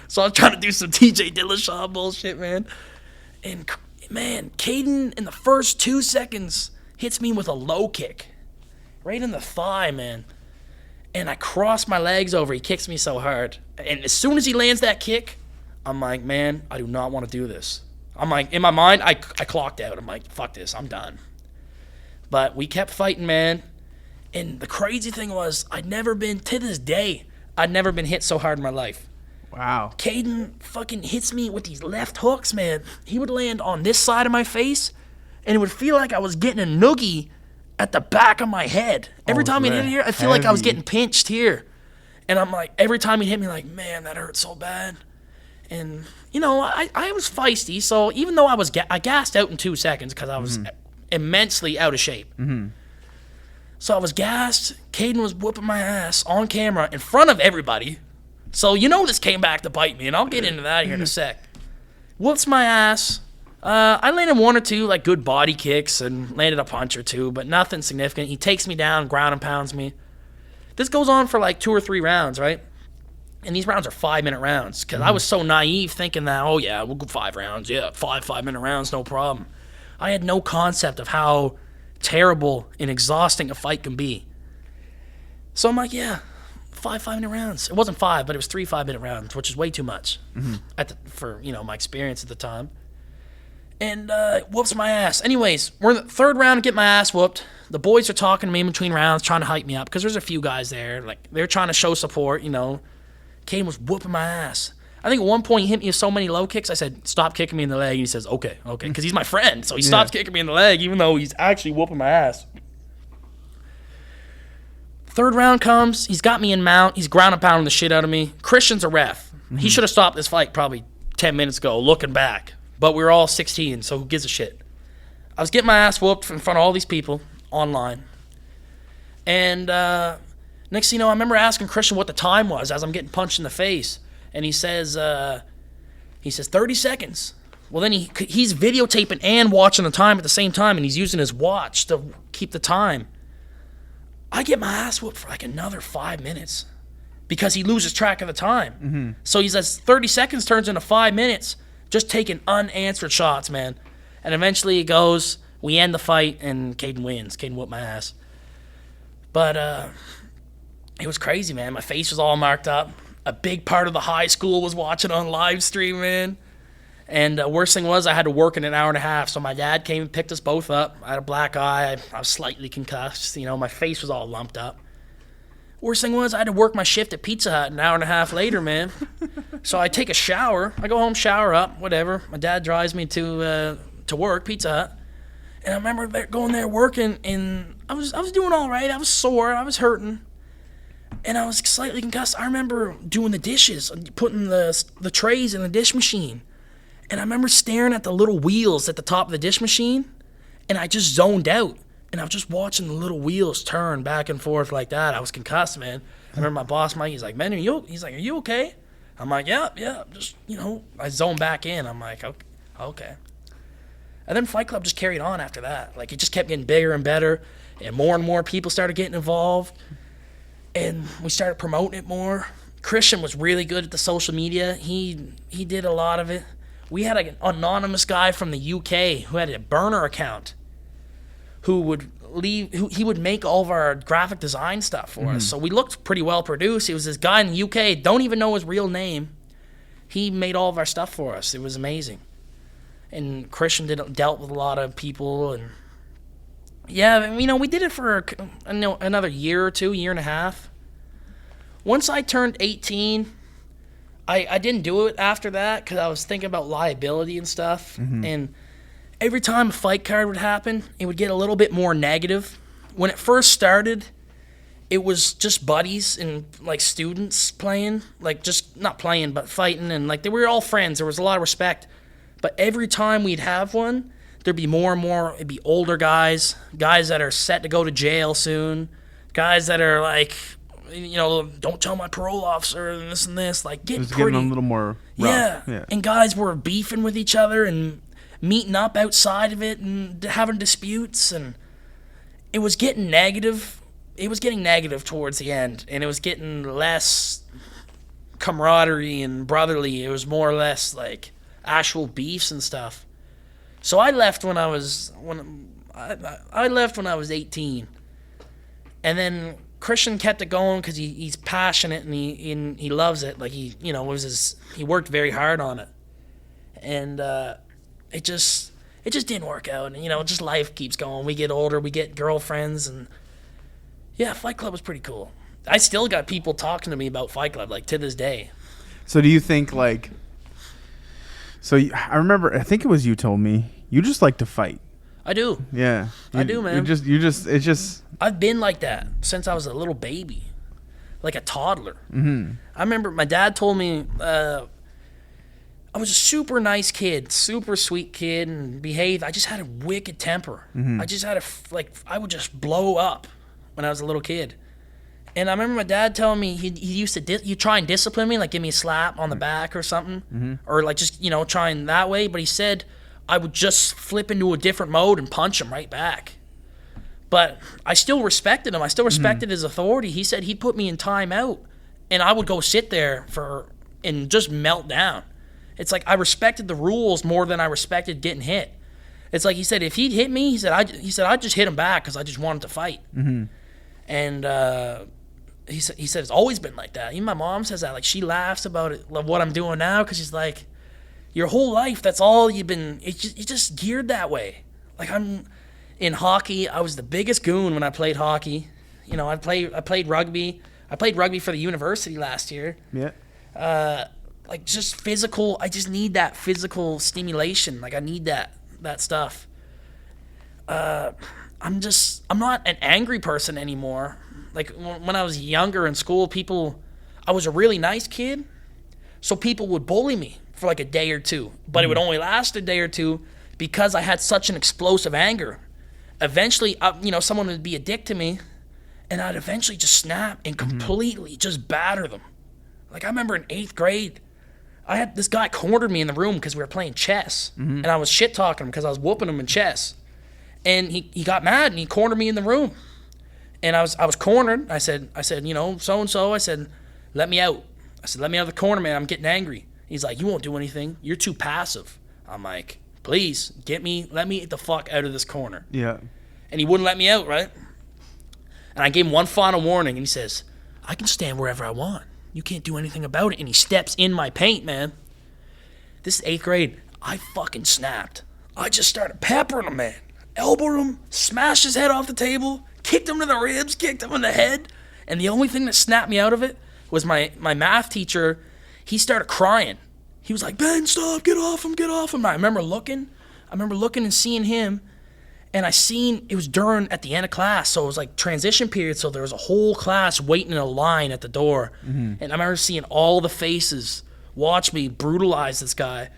So I was trying to do some TJ Dillashaw bullshit, man. And, man, Caden, in the first 2 seconds, hits me with a low kick. Right in the thigh, man. And I cross my legs over. He kicks me so hard. And as soon as he lands that kick, I'm like, man, I do not want to do this. I'm like, in my mind, I clocked out. I'm like, fuck this, I'm done. But we kept fighting, man. And the crazy thing was, to this day, I'd never been hit so hard in my life. Wow. Caden fucking hits me with these left hooks, man. He would land on this side of my face, and it would feel like I was getting a noogie at the back of my head. Every time he'd hit here, I feel like I was getting pinched here. And I'm like, every time he'd hit me, like, man, that hurt so bad. And, you know, I was feisty, so even though I gassed out in 2 seconds because I was immensely out of shape. So I was gassed. Caden was whooping my ass on camera in front of everybody. So you know this came back to bite me, and I'll get into that here in a sec. Whoops my ass. I landed 1 or 2 like good body kicks and landed a punch or 2, but nothing significant. He takes me down, ground and pounds me. This goes on for like 2 or 3 rounds, right? And these rounds are 5-minute rounds because I was so naive thinking that, oh, yeah, we'll go 5 rounds. Yeah, 5-minute rounds, no problem. I had no concept of how terrible and exhausting a fight can be. So I'm like, yeah, 5-minute rounds. It wasn't 5, but it was 3 5-minute rounds, which is way too much for my experience at the time. And whoops my ass. Anyways, we're in the third round to get my ass whooped. The boys are talking to me in between rounds, trying to hype me up because there's a few guys there. Like, they're trying to show support, Caden was whooping my ass. I think at one point he hit me with so many low kicks, I said, stop kicking me in the leg. And he says, okay, because he's my friend. So he stops kicking me in the leg, even though he's actually whooping my ass. Third round comes. He's got me in mount. He's ground and pounding the shit out of me. Christian's a ref. He should have stopped this fight probably 10 minutes ago, looking back. But we were all 16, so who gives a shit? I was getting my ass whooped in front of all these people online. And next thing you know, I remember asking Christian what the time was as I'm getting punched in the face. And he says 30 seconds. Well, then he's videotaping and watching the time at the same time, and he's using his watch to keep the time. I get my ass whooped for like another 5 minutes because he loses track of the time. So he says 30 seconds turns into 5 minutes, just taking unanswered shots, man. And eventually it goes, we end the fight, and Caden wins. Caden whooped my ass. But it was crazy, man. My face was all marked up. A big part of the high school was watching on live stream, man. And the worst thing was I had to work in an hour and a half. So my dad came and picked us both up. I had a black eye. I was slightly concussed. My face was all lumped up. Worst thing was I had to work my shift at Pizza Hut an hour and a half later, man. So I take a shower. I go home, shower up, whatever. My dad drives me to work, Pizza Hut. And I remember going there working, and I was doing all right. I was sore. I was hurting. And I was slightly concussed. I remember doing the dishes, putting the trays in the dish machine. And I remember staring at the little wheels at the top of the dish machine, and I just zoned out. And I was just watching the little wheels turn back and forth like that. I was concussed, man. I remember my boss, Mike, he's like, man, are you okay? I'm like, yeah, just, I zoned back in. I'm like, okay. And then Fight Club just carried on after that. Like, it just kept getting bigger and better, and more people started getting involved. And we started promoting it more. Christian was really good at the social media. He did a lot of it. We had an anonymous guy from the UK who had a burner account who would make all of our graphic design stuff for us. So we looked pretty well produced. He was this guy in the UK, don't even know his real name. He made all of our stuff for us. It was amazing. And Christian dealt with a lot of people, and yeah, we did it for another year or two, year and a half. Once I turned 18, I didn't do it after that because I was thinking about liability and stuff. And every time a fight card would happen, it would get a little bit more negative. When it first started, it was just buddies and like students playing, like just not playing but fighting, and like they were all friends. There was a lot of respect. But every time we'd have one, there'd be more and more. It'd be older guys that are set to go to jail soon, guys that are like, don't tell my parole officer and this, like getting getting a little more rough. Yeah. And guys were beefing with each other and meeting up outside of it and having disputes, and it was getting negative. It was getting negative towards the end, and it was getting less camaraderie and brotherly. It was more or less like actual beefs and stuff. So I left when I was 18, and then Christian kept it going because he's passionate and he loves it. Like he worked very hard on it, and it just didn't work out. And just life keeps going. We get older, we get girlfriends, and yeah, Fight Club was pretty cool. I still got people talking to me about Fight Club like to this day. So do you think like? I remember, I think it was you told me you just like to fight. I do. Yeah. I do, man. It's just. I've been like that since I was a little baby, like a toddler. I remember my dad told me I was a super nice kid, super sweet kid, and behaved. I just had a wicked temper. I just had I would just blow up when I was a little kid. And I remember my dad telling me he used to try and discipline me, like give me a slap on the back or something, or like just trying that way. But he said I would just flip into a different mode and punch him right back. But I still respected him. I still respected his authority. He said he'd put me in timeout, and I would go sit there and just melt down. It's like I respected the rules more than I respected getting hit. It's like he said if he'd hit me, he said I'd just hit him back because I just wanted to fight. And he said it's always been like that. Even my mom says that. Like, she laughs about it, like, what I'm doing now, because she's like, your whole life, that's all you've been. You're just geared that way. Like, I'm in hockey. I was the biggest goon when I played hockey. You know, I played rugby. I played rugby for the university last year. Yeah. Like, just physical. I just need that physical stimulation. Like, I need that stuff. I'm not an angry person anymore. Like, when I was younger in school, I was a really nice kid, so people would bully me for like a day or two, but it would only last a day or two because I had such an explosive anger. Eventually, someone would be a dick to me, and I'd eventually just snap and completely just batter them. Like, I remember in 8th grade, I had this guy cornered me in the room because we were playing chess, and I was shit-talking him because I was whooping him in chess. And he got mad, and he cornered me in the room. And I was cornered. I said, so-and-so, I said, let me out. I said, let me out of the corner, man. I'm getting angry. He's like, you won't do anything. You're too passive. I'm like, please, let me get the fuck out of this corner. Yeah. And he wouldn't let me out, right? And I gave him one final warning, and he says, I can stand wherever I want. You can't do anything about it. And he steps in my paint, man. This is 8th grade. I fucking snapped. I just started peppering him, man. Elbowed him, smashed his head off the table, kicked him to the ribs, kicked him in the head. And the only thing that snapped me out of it was my math teacher. He started crying. He was like, Ben, stop, get off him. And I remember looking and seeing him, and it was at the end of class, so it was like transition period, so there was a whole class waiting in a line at the door. And I remember seeing all the faces watch me brutalize this guy.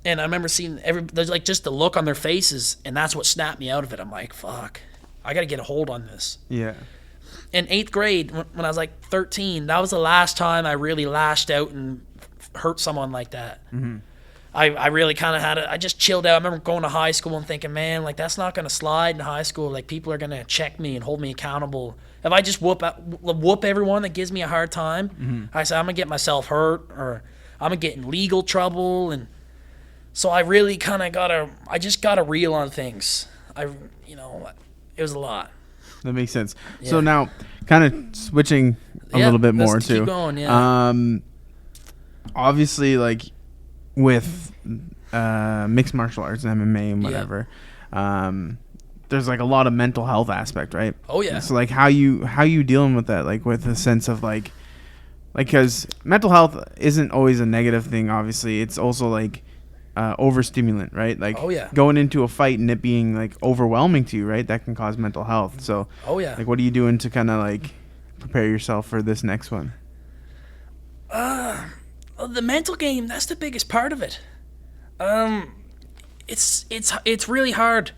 And I remember seeing there's like just the look on their faces, and that's what snapped me out of it. I'm like, fuck, I got to get a hold on this. Yeah. In 8th grade, when I was like 13, that was the last time I really lashed out and hurt someone like that. I really kind of I just chilled out. I remember going to high school and thinking, man, like, that's not going to slide in high school. Like, people are going to check me and hold me accountable. If I just whoop everyone that gives me a hard time, I said, I'm going to get myself hurt, or I'm going to get in legal trouble. And so I really kind of I just got a reel on things. It was a lot. That makes sense. Yeah. So now, kind of switching a little bit more let's too. Keep going, yeah. Obviously, like with mixed martial arts and MMA and whatever, there's like a lot of mental health aspect, right? Oh yeah. So like how you dealing with that, like with the sense of like because mental health isn't always a negative thing. Obviously, it's also like overstimulant, right? Like going into a fight and it being like overwhelming to you, right? That can cause mental health. So like what are you doing to kind of like prepare yourself for this next one? The mental game, that's the biggest part of it. It's really hard.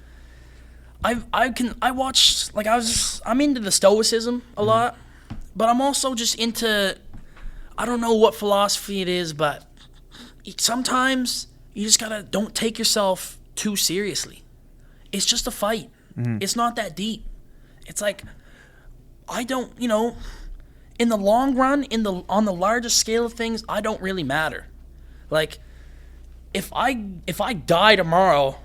I'm into the stoicism a lot, but I'm also just into, I don't know what philosophy it is, but sometimes you just gotta don't take yourself too seriously. It's just a fight. It's not that deep. It's like, I don't, in the long run, on the largest scale of things, I don't really matter. Like, if I die tomorrow,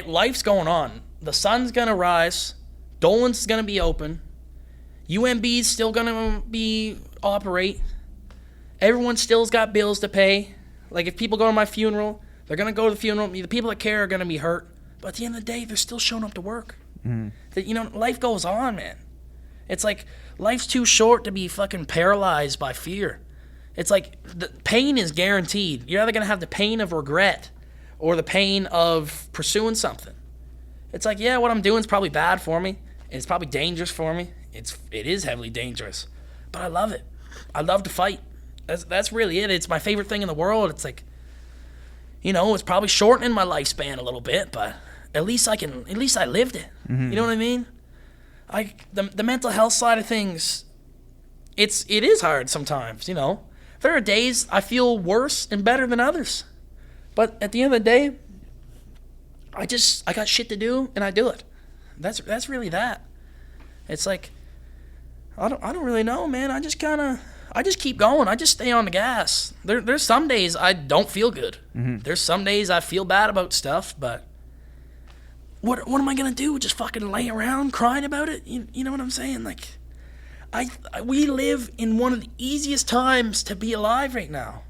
life's going on. The sun's gonna rise. Dolan's gonna be open. UMB's still gonna operate. Everyone still's got bills to pay. Like, if people go to my funeral, they're gonna go to the funeral. The people that care are gonna be hurt. But at the end of the day, they're still showing up to work. Life goes on, man. It's like, life's too short to be fucking paralyzed by fear. It's like, the pain is guaranteed. You're either going to have the pain of regret or the pain of pursuing something. It's like, yeah, what I'm doing is probably bad for me. And it's probably dangerous for me. It is heavily dangerous. But I love it. I love to fight. That's really it. It's my favorite thing in the world. It's like, it's probably shortening my lifespan a little bit, but at least I lived it. You know what I mean? The mental health side of things, it is hard sometimes, There are days I feel worse and better than others. But at the end of the day, I got shit to do and I do it. That's really that. It's like, I don't really know, man. I just keep going. I just stay on the gas. There's some days I don't feel good. There's some days I feel bad about stuff, but what am I gonna do? Just fucking lay around crying about it? You know what I'm saying? Like, We live in one of the easiest times to be alive right now.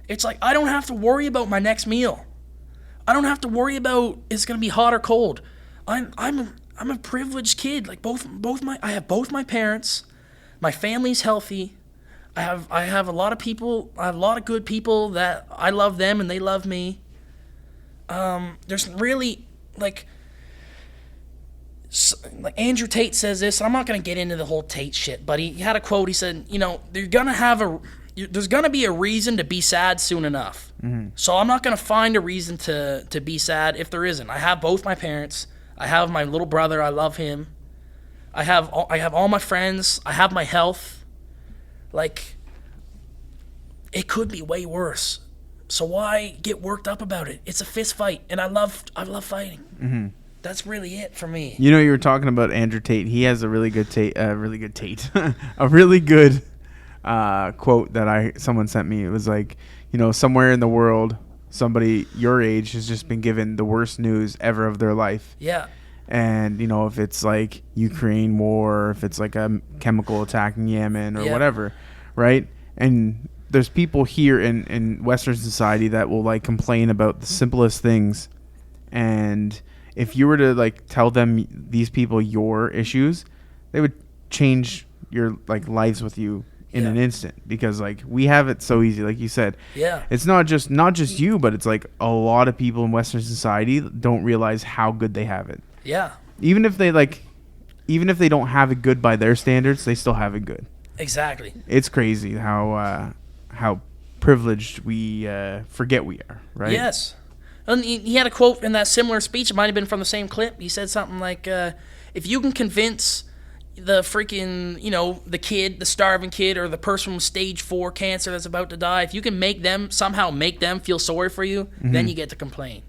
It's like I don't have to worry about my next meal. I don't have to worry about it's gonna be hot or cold. I'm a privileged kid. Like I have both my parents. My family's healthy. I have a lot of people. I have a lot of good people that I love them and they love me. There's really like Andrew Tate says this. And I'm not gonna get into the whole Tate shit, but he had a quote. He said, there's gonna be a reason to be sad soon enough. Mm-hmm. So I'm not gonna find a reason to be sad if there isn't. I have both my parents. I have my little brother. I love him. I have all my friends. I have my health. Like, it could be way worse. So why get worked up about it? It's a fist fight, and I love fighting. Mm-hmm. That's really it for me. You were talking about Andrew Tate. He has a really good a really good quote that someone sent me. It was like, somewhere in the world, somebody your age has just been given the worst news ever of their life. Yeah. And, if it's like Ukraine war, if it's like a chemical attack in Yemen or whatever, right? And there's people here in Western society that will like complain about the simplest things. And if you were to like tell them, these people, your issues, they would change your like lives with you in an instant, because like we have it so easy, like you said. Yeah. It's not just you, but it's like a lot of people in Western society don't realize how good they have it. Yeah. Even if they don't have it good by their standards, they still have it good. Exactly. It's crazy how privileged we forget we are, right? Yes. And he had a quote in that similar speech. It might have been from the same clip. He said something like, if you can convince the freaking, the starving kid, or the person with stage 4 cancer that's about to die, if you can somehow make them feel sorry for you, mm-hmm. then you get to complain.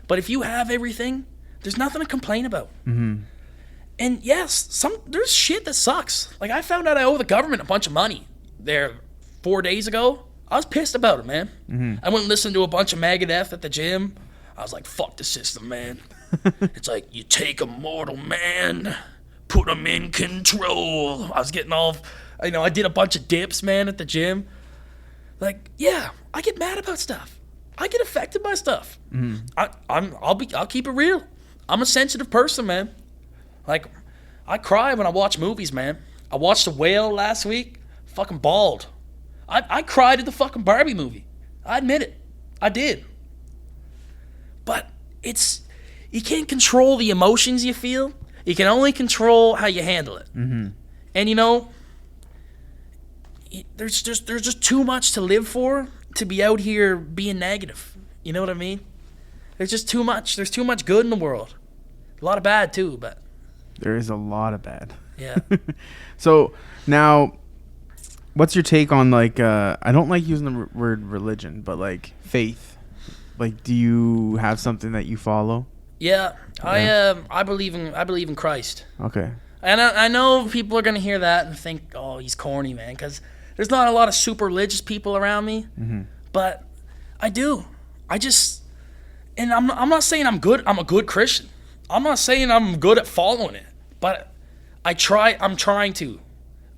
But if you have everything, there's nothing to complain about. Mm-hmm. And yes, there's shit that sucks. Like, I found out I owe the government a bunch of money there 4 days ago. I was pissed about it, man. Mm-hmm. I went and listened to a bunch of Megadeth at the gym. I was like, fuck the system, man. It's like, you take a mortal man, put him in control. I was getting all, I did a bunch of dips, man, at the gym. Like, yeah, I get mad about stuff. I get affected by stuff. Mm-hmm. I'll keep it real. I'm a sensitive person, man. Like, I cry when I watch movies, man. I watched The Whale last week. Fucking bawled. I cried at the fucking Barbie movie. I admit it. I did. But you can't control the emotions you feel. You can only control how you handle it. Mm-hmm. And there's just too much to live for to be out here being negative. You know what I mean? There's just too much. There's too much good in the world. A lot of bad too, but there is a lot of bad. Yeah. So now, what's your take on like? I don't like using the word religion, but like faith. Like, do you have something that you follow? Yeah. I believe in Christ. Okay. And I know people are gonna hear that and think, oh, he's corny, man, because there's not a lot of super religious people around me. Mm-hmm. But I do. And I'm not saying I'm good. I'm a good Christian. I'm not saying I'm good at following it, but I'm trying to.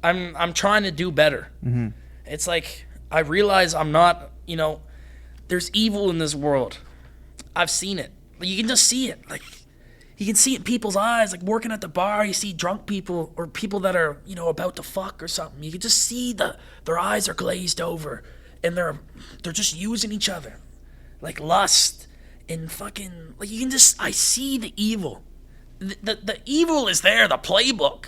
I'm trying to do better. Mm-hmm. It's like I realize I'm not. There's evil in this world. I've seen it. You can just see it. Like, you can see it in people's eyes. Like, working at the bar, you see drunk people or people that are about to fuck or something. You can just see their eyes are glazed over, and they're just using each other, like lust and fucking. Like, you can just. I see the evil. The evil is there. The playbook.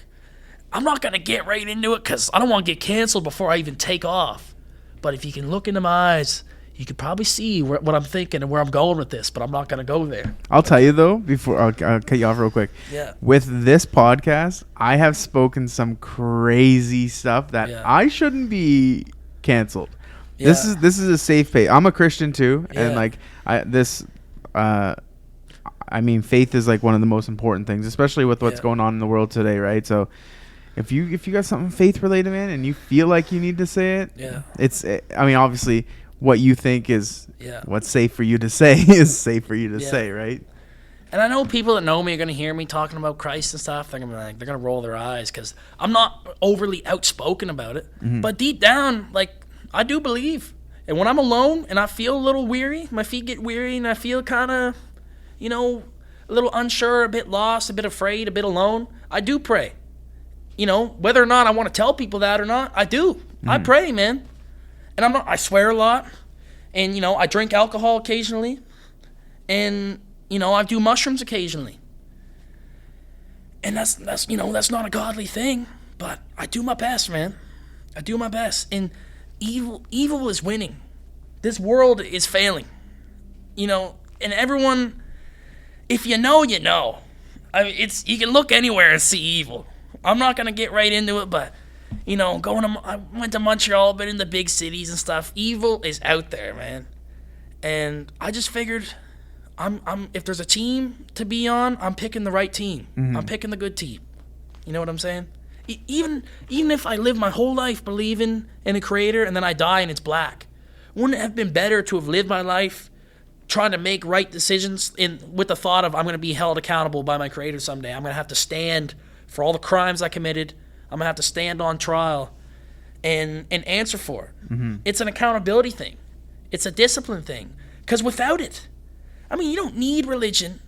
I'm not gonna get right into it because I don't want to get canceled before I even take off. But if you can look into my eyes, you could probably see what I'm thinking and where I'm going with this, but I'm not going to go there. I'll tell you, though, before I'll cut you off real quick. Yeah. With this podcast, I have spoken some crazy stuff that I shouldn't be canceled. Yeah. This is a safe page. I'm a Christian, too. Yeah. And, faith is, like, one of the most important things, especially with what's going on in the world today, right? So if you got something faith-related, man, and you feel like you need to say it, obviously what you think is what's safe for you to say is safe for you to say, right? And I know people that know me are going to hear me talking about Christ and stuff. They're going to roll their eyes because I'm not overly outspoken about it. But deep down, like, I do believe. And when I'm alone and I feel a little weary, my feet get weary, and I feel kind of, you know, a little unsure, a bit lost, a bit afraid, a bit alone, I do pray. You know, whether or not I want to tell people that or not, I do. I pray, man. And I swear a lot. And, you know, I drink alcohol occasionally. And, you know, I do mushrooms occasionally. And that's you know, that's not a godly thing. But I do my best, man. I do my best. And evil is winning. This world is failing. You know, and everyone, if you know, you know. I mean, you can look anywhere and see evil. I'm not going to get right into it, but, you know, I went to Montreal, been in the big cities and stuff. Evil is out there, man. And I just figured, if there's a team to be on, I'm picking the right team. I'm picking the good team. You know what I'm saying? Even if I live my whole life believing in a creator and then I die and it's black, wouldn't it have been better to have lived my life trying to make right decisions with the thought of I'm going to be held accountable by my creator someday. I'm going to have to stand for all the crimes I committed. I'm going to have to stand on trial and answer for it. It's an accountability thing. It's a discipline thing. Because without it, I mean, you don't need religion,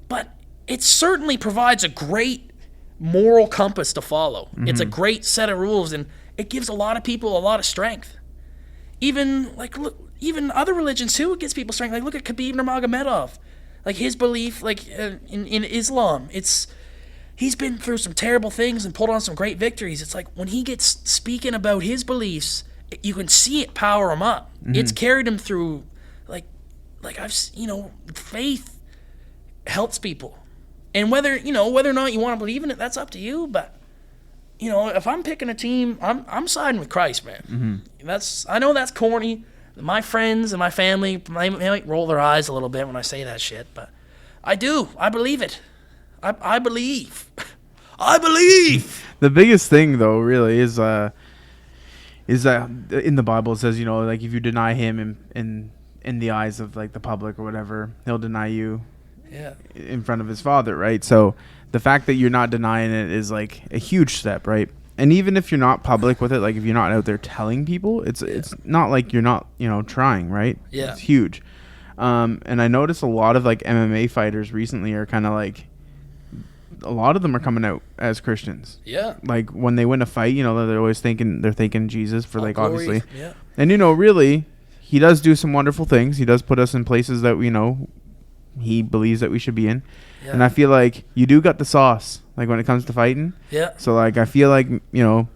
but it certainly provides a great moral compass to follow. It's a great set of rules, and it gives a lot of people a lot of strength. Even other religions too, it gives people strength. Like, look at Khabib Nurmagomedov. Like, his belief, like, in Islam, he's been through some terrible things and pulled on some great victories. It's like when he gets speaking about his beliefs, you can see it power him up. It's carried him through, faith helps people. And whether or not you want to believe in it, that's up to you. But, you know, if I'm picking a team, I'm siding with Christ, man. I know that's corny. My friends and my family, they might roll their eyes a little bit when I say that shit, but I do. I believe it. I believe. I believe. The biggest thing, though, really is that in the Bible it says, you know, like, if you deny him in the eyes of, like, the public or whatever, he'll deny you in front of his Father, right? So the fact that you're not denying it is, like, a huge step, right? And even if you're not public with it, like, if you're not out there telling people, it's not like you're not, you know, trying, right? Yeah. It's huge. And I noticed a lot of, like, MMA fighters recently are kind of like, a lot of them are coming out as Christians. Yeah. Like, when they win a fight, you know, they're always thinking Jesus for, like, glory. obviously. Yeah. And, you know, really, he does do some wonderful things. He does put us in places that, you know, he believes that we should be in. Yeah. And I feel like you do got the sauce, like, when it comes to fighting. Yeah. So, like, I feel like, you know,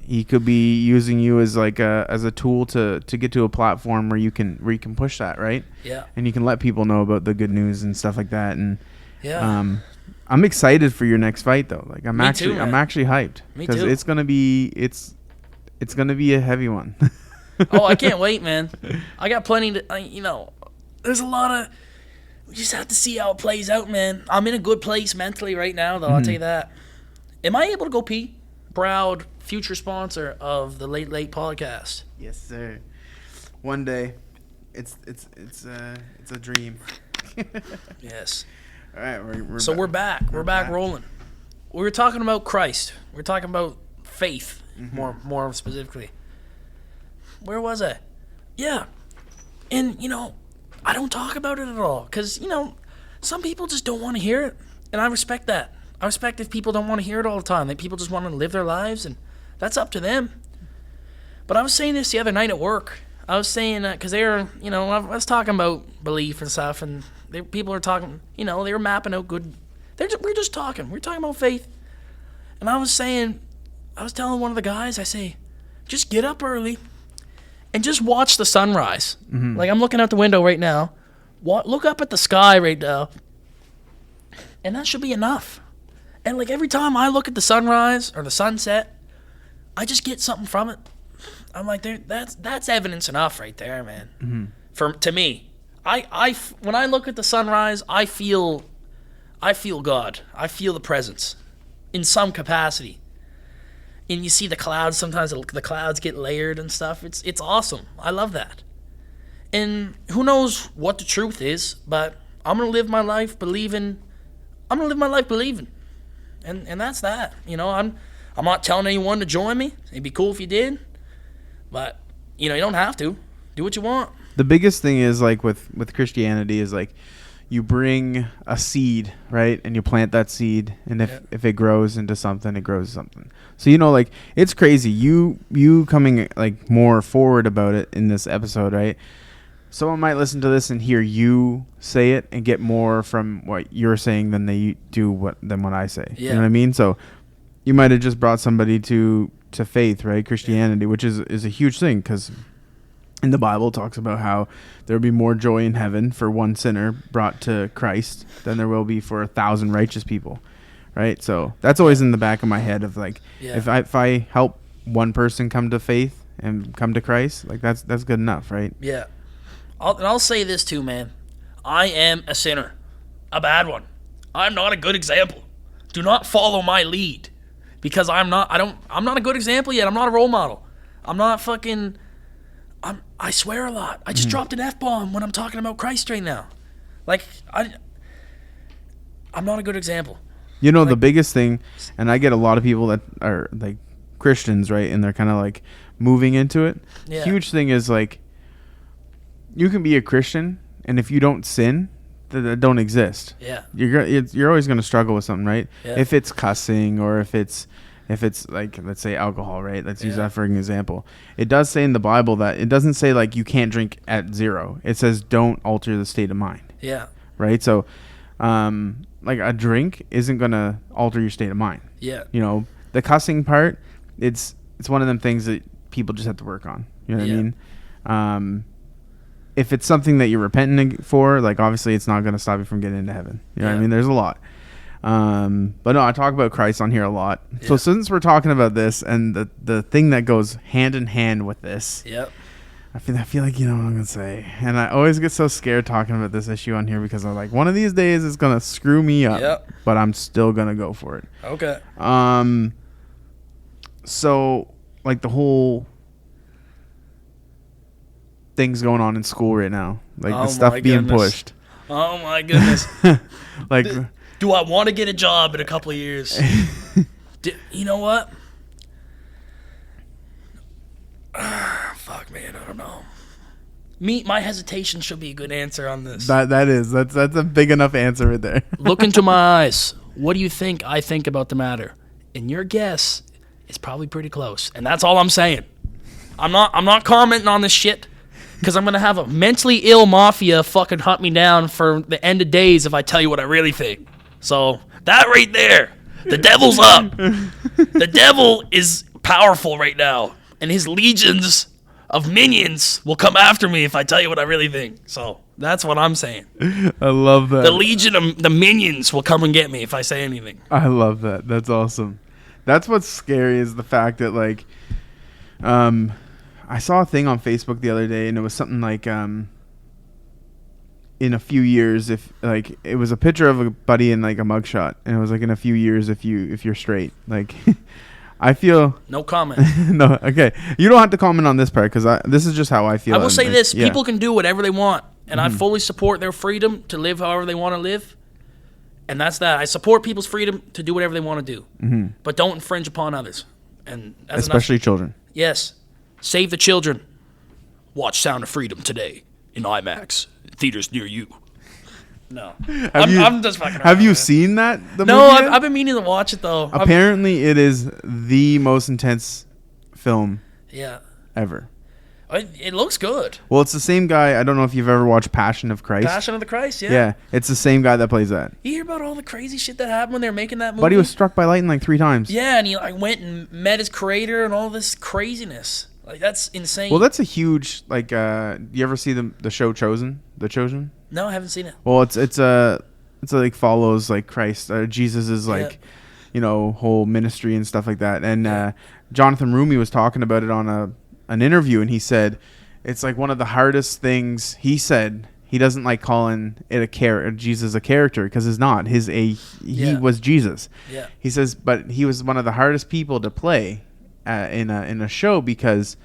he could be using you as, like, as a tool to get to a platform where you can push that, right? Yeah. And you can let people know about the good news and stuff like that. And yeah. I'm excited for your next fight, though. Like, I'm actually hyped. Me too. Because it's gonna be a heavy one. Oh, I can't wait, man. I got plenty to, there's a lot of. We just have to see how it plays out, man. I'm in a good place mentally right now, though. I'll tell you that. Am I able to go pee? Proud future sponsor of the Late Late podcast. Yes, sir. One day, it's a dream. Yes. All right, we're back. We're back rolling. We were talking about Christ. We were talking about faith, more specifically. Where was I? Yeah. And, I don't talk about it at all because, some people just don't want to hear it, and I respect that. I respect if people don't want to hear it all the time, that people just want to live their lives, and that's up to them. But I was saying this the other night at work. I was saying that because they were, I was talking about belief and stuff, and people are talking, they were mapping out good. We're just talking. We're talking about faith. And I was telling one of the guys, I say, just get up early and just watch the sunrise. Like, I'm looking out the window right now. Look up at the sky right now. And that should be enough. And, like, every time I look at the sunrise or the sunset, I just get something from it. I'm like, that's evidence enough right there, man. To me. When I look at the sunrise, I feel God. I feel the presence in some capacity. And you see the clouds. Sometimes the clouds get layered and stuff. It's awesome. I love that. And who knows what the truth is, but I'm gonna live my life believing I'm gonna live my life believing, and that's that. I'm not telling anyone to join me. It'd be cool if you did, but you don't have to. Do what you want. The biggest thing is like with Christianity is like you bring a seed, right? And you plant that seed, and if it grows into something, it grows something. So like it's crazy. You coming like more forward about it in this episode, right? Someone might listen to this and hear you say it and get more from what you're saying than they do than what I say. Yeah. You know what I mean? So you might have just brought somebody to faith, right? Christianity, which is a huge thing, because in the Bible it talks about how there will be more joy in heaven for one sinner brought to Christ than there will be for 1,000 righteous people, right? So that's always in the back of my head of like, if I help one person come to faith and come to Christ, like that's good enough, right? Yeah. I'll say this too, man. I am a sinner, a bad one. I'm not a good example. Do not follow my lead, because I'm not a good example yet. I'm not a role model. I'm not fucking. I swear a lot. I just dropped an F-bomb when I'm talking about Christ right now. Like I'm not a good example. The biggest thing, and I get a lot of people that are like Christians, right, and they're kind of like moving into it. Yeah. Huge thing is like, you can be a Christian, and if you don't sin, that don't exist. Yeah. You're always going to struggle with something, right? Yeah. If it's cussing, or if it's like, let's say alcohol, right? Let's use that for an example. It does say in the Bible that it doesn't say like you can't drink at 0. It says don't alter the state of mind. Yeah. Right? So like a drink isn't going to alter your state of mind. Yeah. The cussing part, it's one of them things that people just have to work on. You know what I mean? If it's something that you're repenting for, like obviously it's not going to stop you from getting into heaven. You know what I mean? There's a lot. But no, I talk about Christ on here a lot. Yeah. So since we're talking about this, and the thing that goes hand in hand with this, I feel like you know what I'm gonna say, and I always get so scared talking about this issue on here, because I'm like, one of these days it's gonna screw me up. Yep. But I'm still gonna go for it. Okay. So like the whole things going on in school right now, like the stuff being pushed. Oh my goodness. Like. Do I want to get a job in a couple of years? You know what? Fuck, man, I don't know. My hesitation should be a good answer on this. That's a big enough answer right there. Look into my eyes. What do you think I think about the matter? And your guess is probably pretty close. And that's all I'm saying. I'm not commenting on this shit, because I'm gonna have a mentally ill mafia fucking hunt me down for the end of days if I tell you what I really think. So that right there, the devil's up. The devil is powerful right now, and his legions of minions will come after me if I tell you what I really think. So that's what I'm saying. I love that. The legion of the minions will come and get me if I say anything. I love that. That's awesome. That's what's scary, is the fact that like, I saw a thing on Facebook the other day, and it was something like, in a few years, if like, it was a picture of a buddy in like a mugshot, and it was like, in a few years, if you're straight, like, I feel no comment. No, okay, you don't have to comment on this part, because this is just how I feel. I will say this: people can do whatever they want, and I fully support their freedom to live however they want to live, and that's that. I support people's freedom to do whatever they want to do, but don't infringe upon others, and especially children. Yes, save the children. Watch Sound of Freedom today in IMAX. Theaters near you. No. I'm just fucking around. Have you seen that? No, I've been meaning to watch it, though. Apparently, it is the most intense film ever. It looks good. Well, it's the same guy. I don't know if you've ever watched Passion of Christ. Passion of the Christ, yeah. Yeah, it's the same guy that plays that. You hear about all the crazy shit that happened when they were making that movie? But he was struck by lightning like 3 times. Yeah, and he like went and met his creator and all this craziness. Like, that's insane. Well, that's a huge, like, you ever see the show Chosen? The Chosen? No, I haven't seen it. Well, it's like follows like Christ, Jesus's like, whole ministry and stuff like that. And Jonathan Rumi was talking about it on an interview, and he said it's like one of the hardest things. He said he doesn't like calling it Jesus a character, because it's not. He was Jesus. Yeah. He says, but he was one of the hardest people to play in a show, because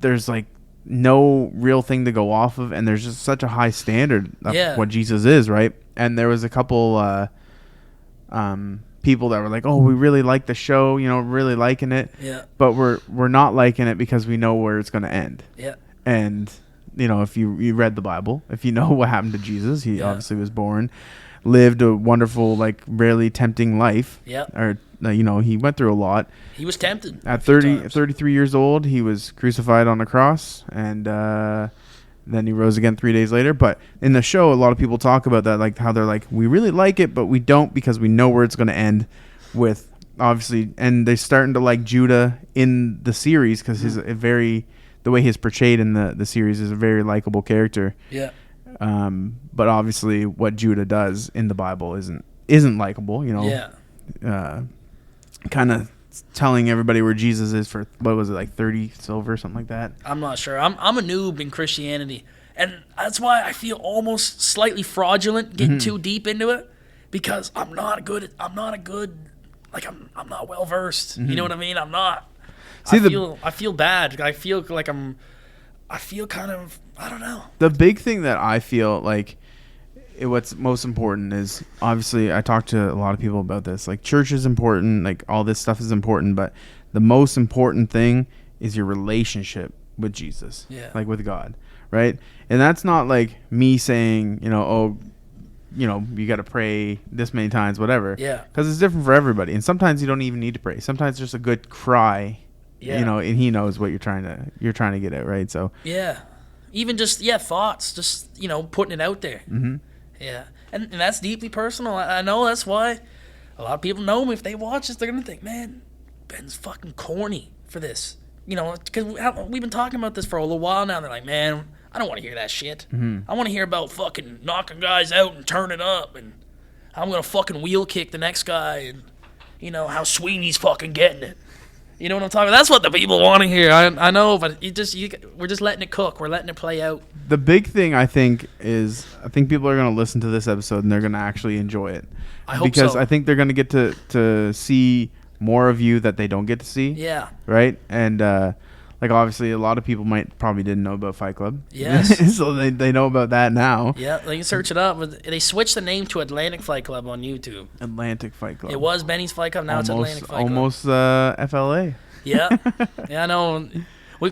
there's like no real thing to go off of, and there's just such a high standard of what Jesus is, right? and there was a couple people that were like, "Oh, we really like the show, really liking it." Yeah. But we're not liking it because we know where it's going to end. Yeah. And if you read the Bible, if you know what happened to Jesus, he obviously was born, lived a wonderful, like, really tempting life. Yeah. Or he went through a lot. He was tempted. At 33 years old, he was crucified on a cross, and then he rose again 3 days later. But in the show, a lot of people talk about that, like how they're like, we really like it, but we don't because we know where it's going to end with, obviously. And they're starting to like Judah in the series because the way he's portrayed in the series is a very likable character. Yeah. But obviously what Judah does in the Bible isn't likable, Yeah. Kind of telling everybody where Jesus is for, what was it, like 30 silver, something like that. I'm not sure. I'm a noob in Christianity, and that's why I feel almost slightly fraudulent getting too deep into it, because I'm not well versed. You know what I mean? I'm not. I feel bad. I feel like I feel kind of, I don't know. The big thing that I feel like what's most important is, obviously, I talk to a lot of people about this. Like, church is important. Like, all this stuff is important. But the most important thing is your relationship with Jesus. Yeah. Like, with God. Right? And that's not like me saying, you got to pray this many times, whatever. Yeah. Because it's different for everybody. And sometimes you don't even need to pray. Sometimes just a good cry, and he knows what you're trying to get at, right? So. Yeah. Even just, thoughts. Just, putting it out there. Mm-hmm. Yeah, and that's deeply personal. I know that's why a lot of people know me. If they watch this, they're going to think, man, Ben's fucking corny for this. Because we've been talking about this for a little while now. They're like, man, I don't want to hear that shit. I want to hear about fucking knocking guys out and turning up, and how I'm going to fucking wheel kick the next guy, and, how Sweeney's fucking getting it. You know what I'm talking about? That's what the people want to hear. I know, but we're just letting it cook. We're letting it play out. The big thing, I think people are going to listen to this episode and they're going to actually enjoy it. I hope so. Because I think they're going to get to see more of you that they don't get to see. Yeah. Right? And, like, obviously, a lot of people probably didn't know about Fight Club. Yes. So they know about that now. Yeah, they can search it up. They switched the name to Atlantic Fight Club on YouTube. Atlantic Fight Club. It was Benny's Fight Club. Now it's Atlantic Fight Club. Almost FLA. Yeah. Yeah, I know.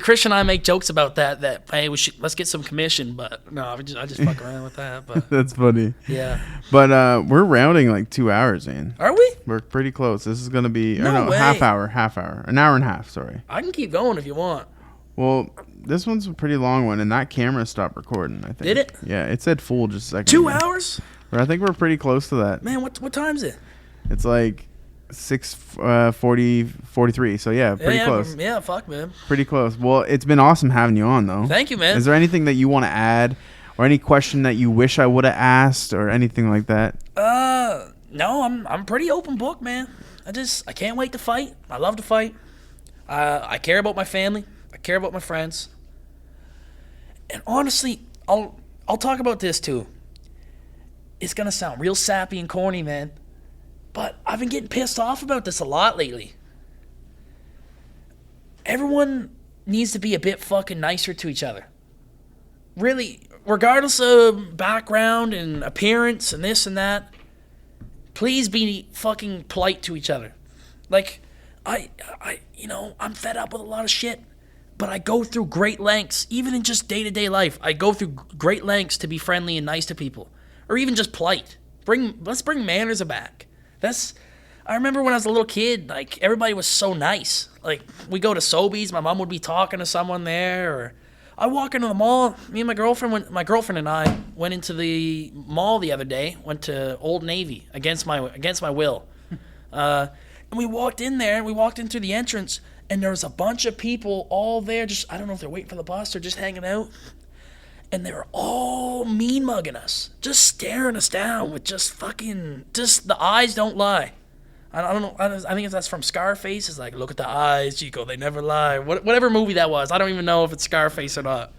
Christian and I make jokes about that hey, let's get some commission, but no, I just fuck around with that. But that's funny. Yeah. But we're rounding like 2 hours, man. Are we? We're pretty close. This is gonna be way. half hour, an hour and a half. Sorry. I can keep going if you want. Well, this one's a pretty long one, and that camera stopped recording, I think. Did it? Yeah, it said full just a second 2 ago. hours? But I think we're pretty close to that. Man, what time is it? It's like 6:43. So yeah, pretty close. Yeah, fuck, man. Pretty close. Well, it's been awesome having you on, though. Thank you, man. Is there anything that you want to add, or any question that you wish I would have asked, or anything like that? No, I'm pretty open book, man. I can't wait to fight. I love to fight. I care about my family. I care about my friends. And honestly, I'll talk about this too. It's gonna sound real sappy and corny, man, but I've been getting pissed off about this a lot lately. Everyone needs to be a bit fucking nicer to each other. Really, regardless of background and appearance and this and that, please be fucking polite to each other. Like, I'm fed up with a lot of shit, but I go through great lengths, even in just day-to-day life. I go through great lengths to be friendly and nice to people, or even just polite. Let's bring manners back. I remember when I was a little kid, like, everybody was so nice. Like, we go to Sobeys, my mom would be talking to someone there, or I walk into the mall. Me and my girlfriend and I went into the mall the other day. Went to Old Navy against my will, and we walked in there. We walked in through the entrance, and there was a bunch of people all there. Just, I don't know if they're waiting for the bus or just hanging out, and they were all mean mugging us, just staring us down with just the eyes don't lie. I don't know. I think if that's from Scarface. It's like, look at the eyes, Chico. They never lie. Whatever movie that was. I don't even know if it's Scarface or not.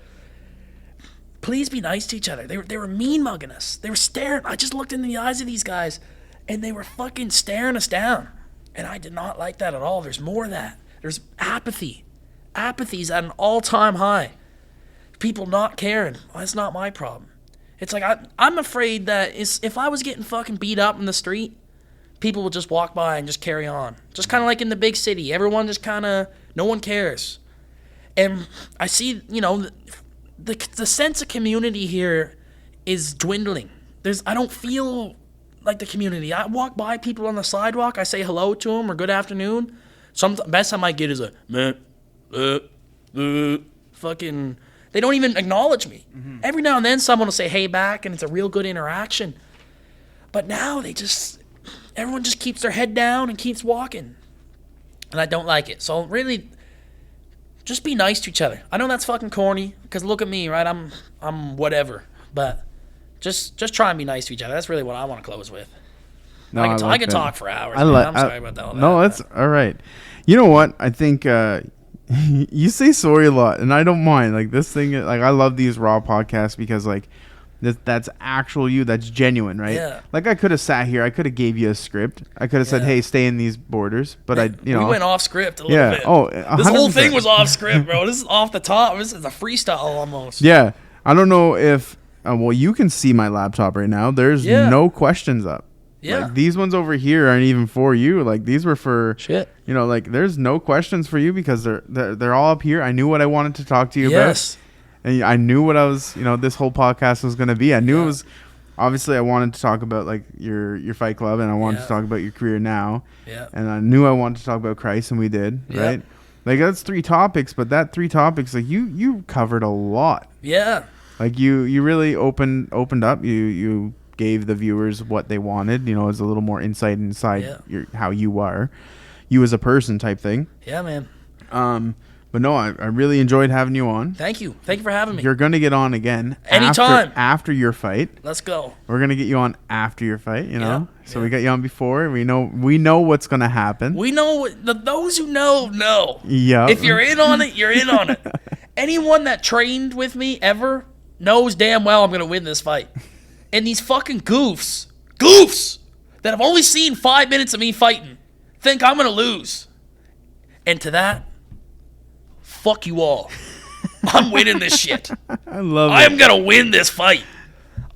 Please be nice to each other. They were mean mugging us. They were staring. I just looked into the eyes of these guys, and they were fucking staring us down. And I did not like that at all. There's more of that. There's apathy. Apathy's at an all-time high. People not caring. Well, that's not my problem. It's like I'm afraid that if I was getting fucking beat up in the street, people would just walk by and just carry on. Just kind of like in the big city. Everyone just kind of, no one cares. And I see, the sense of community here is dwindling. I don't feel like the community. I walk by people on the sidewalk. I say hello to them or good afternoon. Best I might get is a man, fucking. They don't even acknowledge me. Mm-hmm. Every now and then someone will say hey back, and it's a real good interaction. But now everyone just keeps their head down and keeps walking, and I don't like it. So really, just be nice to each other. I know that's fucking corny because look at me, right? I'm whatever, but. Just try and be nice to each other. That's really what I want to close with. No, I can talk for hours. I'm sorry about that. No, that's all right. You know what? I think you say sorry a lot, and I don't mind. Like this thing, like I love these raw podcasts because like that's actual you. That's genuine, right? Yeah. Like I could have sat here. I could have gave you a script. I could have said, "Hey, stay in these borders." But we went off script a little bit. Oh, 100%. This whole thing was off script, bro. This is off the top. This is a freestyle almost. Yeah. I don't know if. Well, you can see my laptop right now. There's no questions up. Yeah. Like, these ones over here aren't even for you. Like these were for shit. Like there's no questions for you because they're all up here. I knew what I wanted to talk to you about. And I knew what I was, this whole podcast was going to be. I knew it was obviously I wanted to talk about like your fight club and I wanted to talk about your career now. Yeah. And I knew I wanted to talk about Christ and we did, right? Like that's 3 topics, but that 3 topics like you covered a lot. Yeah. Like you really opened up. You gave the viewers what they wanted. As a little more insight inside how you are, you as a person type thing. Yeah, man. But no, I really enjoyed having you on. Thank you for having me. You're gonna get on again anytime after your fight. Let's go. We're gonna get you on after your fight. So we got you on before. We know what's gonna happen. We know those who know. Yeah. If you're in on it, you're in on it. Anyone that trained with me ever knows damn well I'm going to win this fight. And these fucking goofs that have only seen 5 minutes of me fighting think I'm going to lose. And to that, fuck you all. I'm winning this shit. I love it. I am going to win this fight.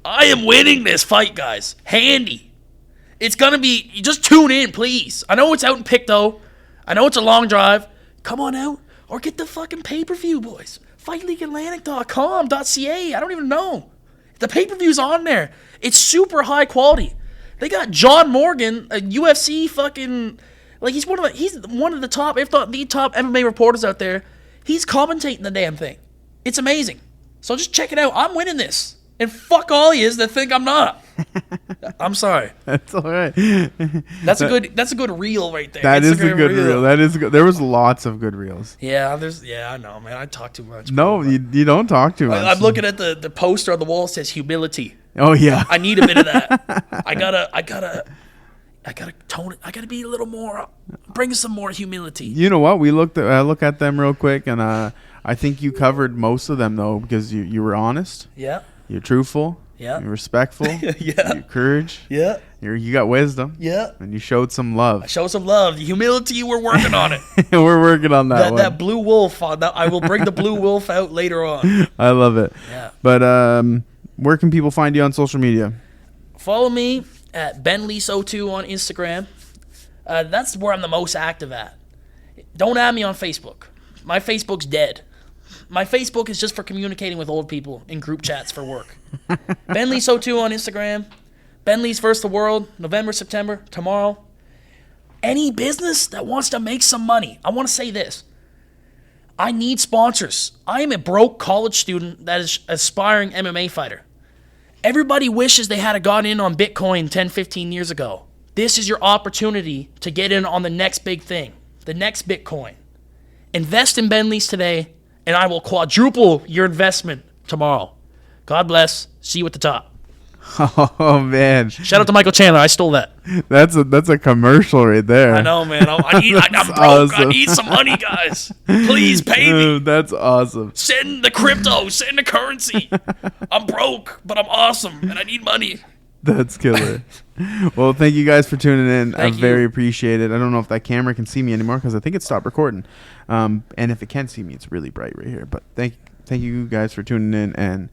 I am winning this fight, guys. Handy. It's going to be, just tune in, please. I know it's out in Pictou. I know it's a long drive. Come on out or get the fucking pay-per-view, boys. FightLeagueAtlantic.com.ca. I don't even know. The pay-per-view's on there. It's super high quality. They got John Morgan, a UFC fucking like he's one of the top, if not the top MMA reporters out there. He's commentating the damn thing. It's amazing. So just check it out. I'm winning this. And fuck all yous that think I'm not. I'm sorry. That's all right. That's a good reel right there. That is a good reel. That is good. There was lots of good reels. Yeah, I know, man. I talk too much. No, you don't talk too much. I'm looking at the poster on the wall that says humility. Oh yeah. I need a bit of that. I gotta tone it. I gotta be a little more. Bring some more humility. You know what? I look at them real quick, and I think you covered most of them though because you were honest. Yeah. You're truthful. Yeah. You're respectful. Yeah. You're courage. Yeah. You got wisdom. Yeah. And you showed some love. I showed some love. The humility, we're working on it. We're working on that one. That blue wolf. I will bring the blue wolf out later on. I love it. Yeah. But where can people find you on social media? Follow me at BenLeece02 on Instagram. That's where I'm the most active at. Don't add me on Facebook. My Facebook's dead. My Facebook is just for communicating with old people in group chats for work. BenLeece02 on Instagram. Ben Leece vs. the World, November, September, tomorrow. Any business that wants to make some money, I want to say this. I need sponsors. I am a broke college student that is aspiring MMA fighter. Everybody wishes they had gotten in on Bitcoin 10, 15 years ago. This is your opportunity to get in on the next big thing, the next Bitcoin. Invest in Ben Leece today, and I will quadruple your investment tomorrow. God bless. See you at the top. Oh man! Shout out to Michael Chandler. I stole that. That's a commercial right there. I know, man. I'm broke. Awesome. I need some money, guys. Please pay me. That's awesome. Send the crypto. Send the currency. I'm broke, but I'm awesome, and I need money. That's killer. Well, thank you guys for tuning in. I very appreciate it. I don't know if that camera can see me anymore because I think it stopped recording. And if it can see me, it's really bright right here. But thank you guys for tuning in, and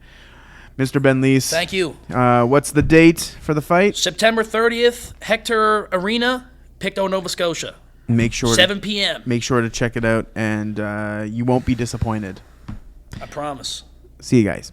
Mr. Ben Leece. Thank you. What's the date for the fight? September 30th, Hector Arena, Pictou, Nova Scotia. Make sure 7 p.m. Make sure to check it out, and you won't be disappointed. I promise. See you guys.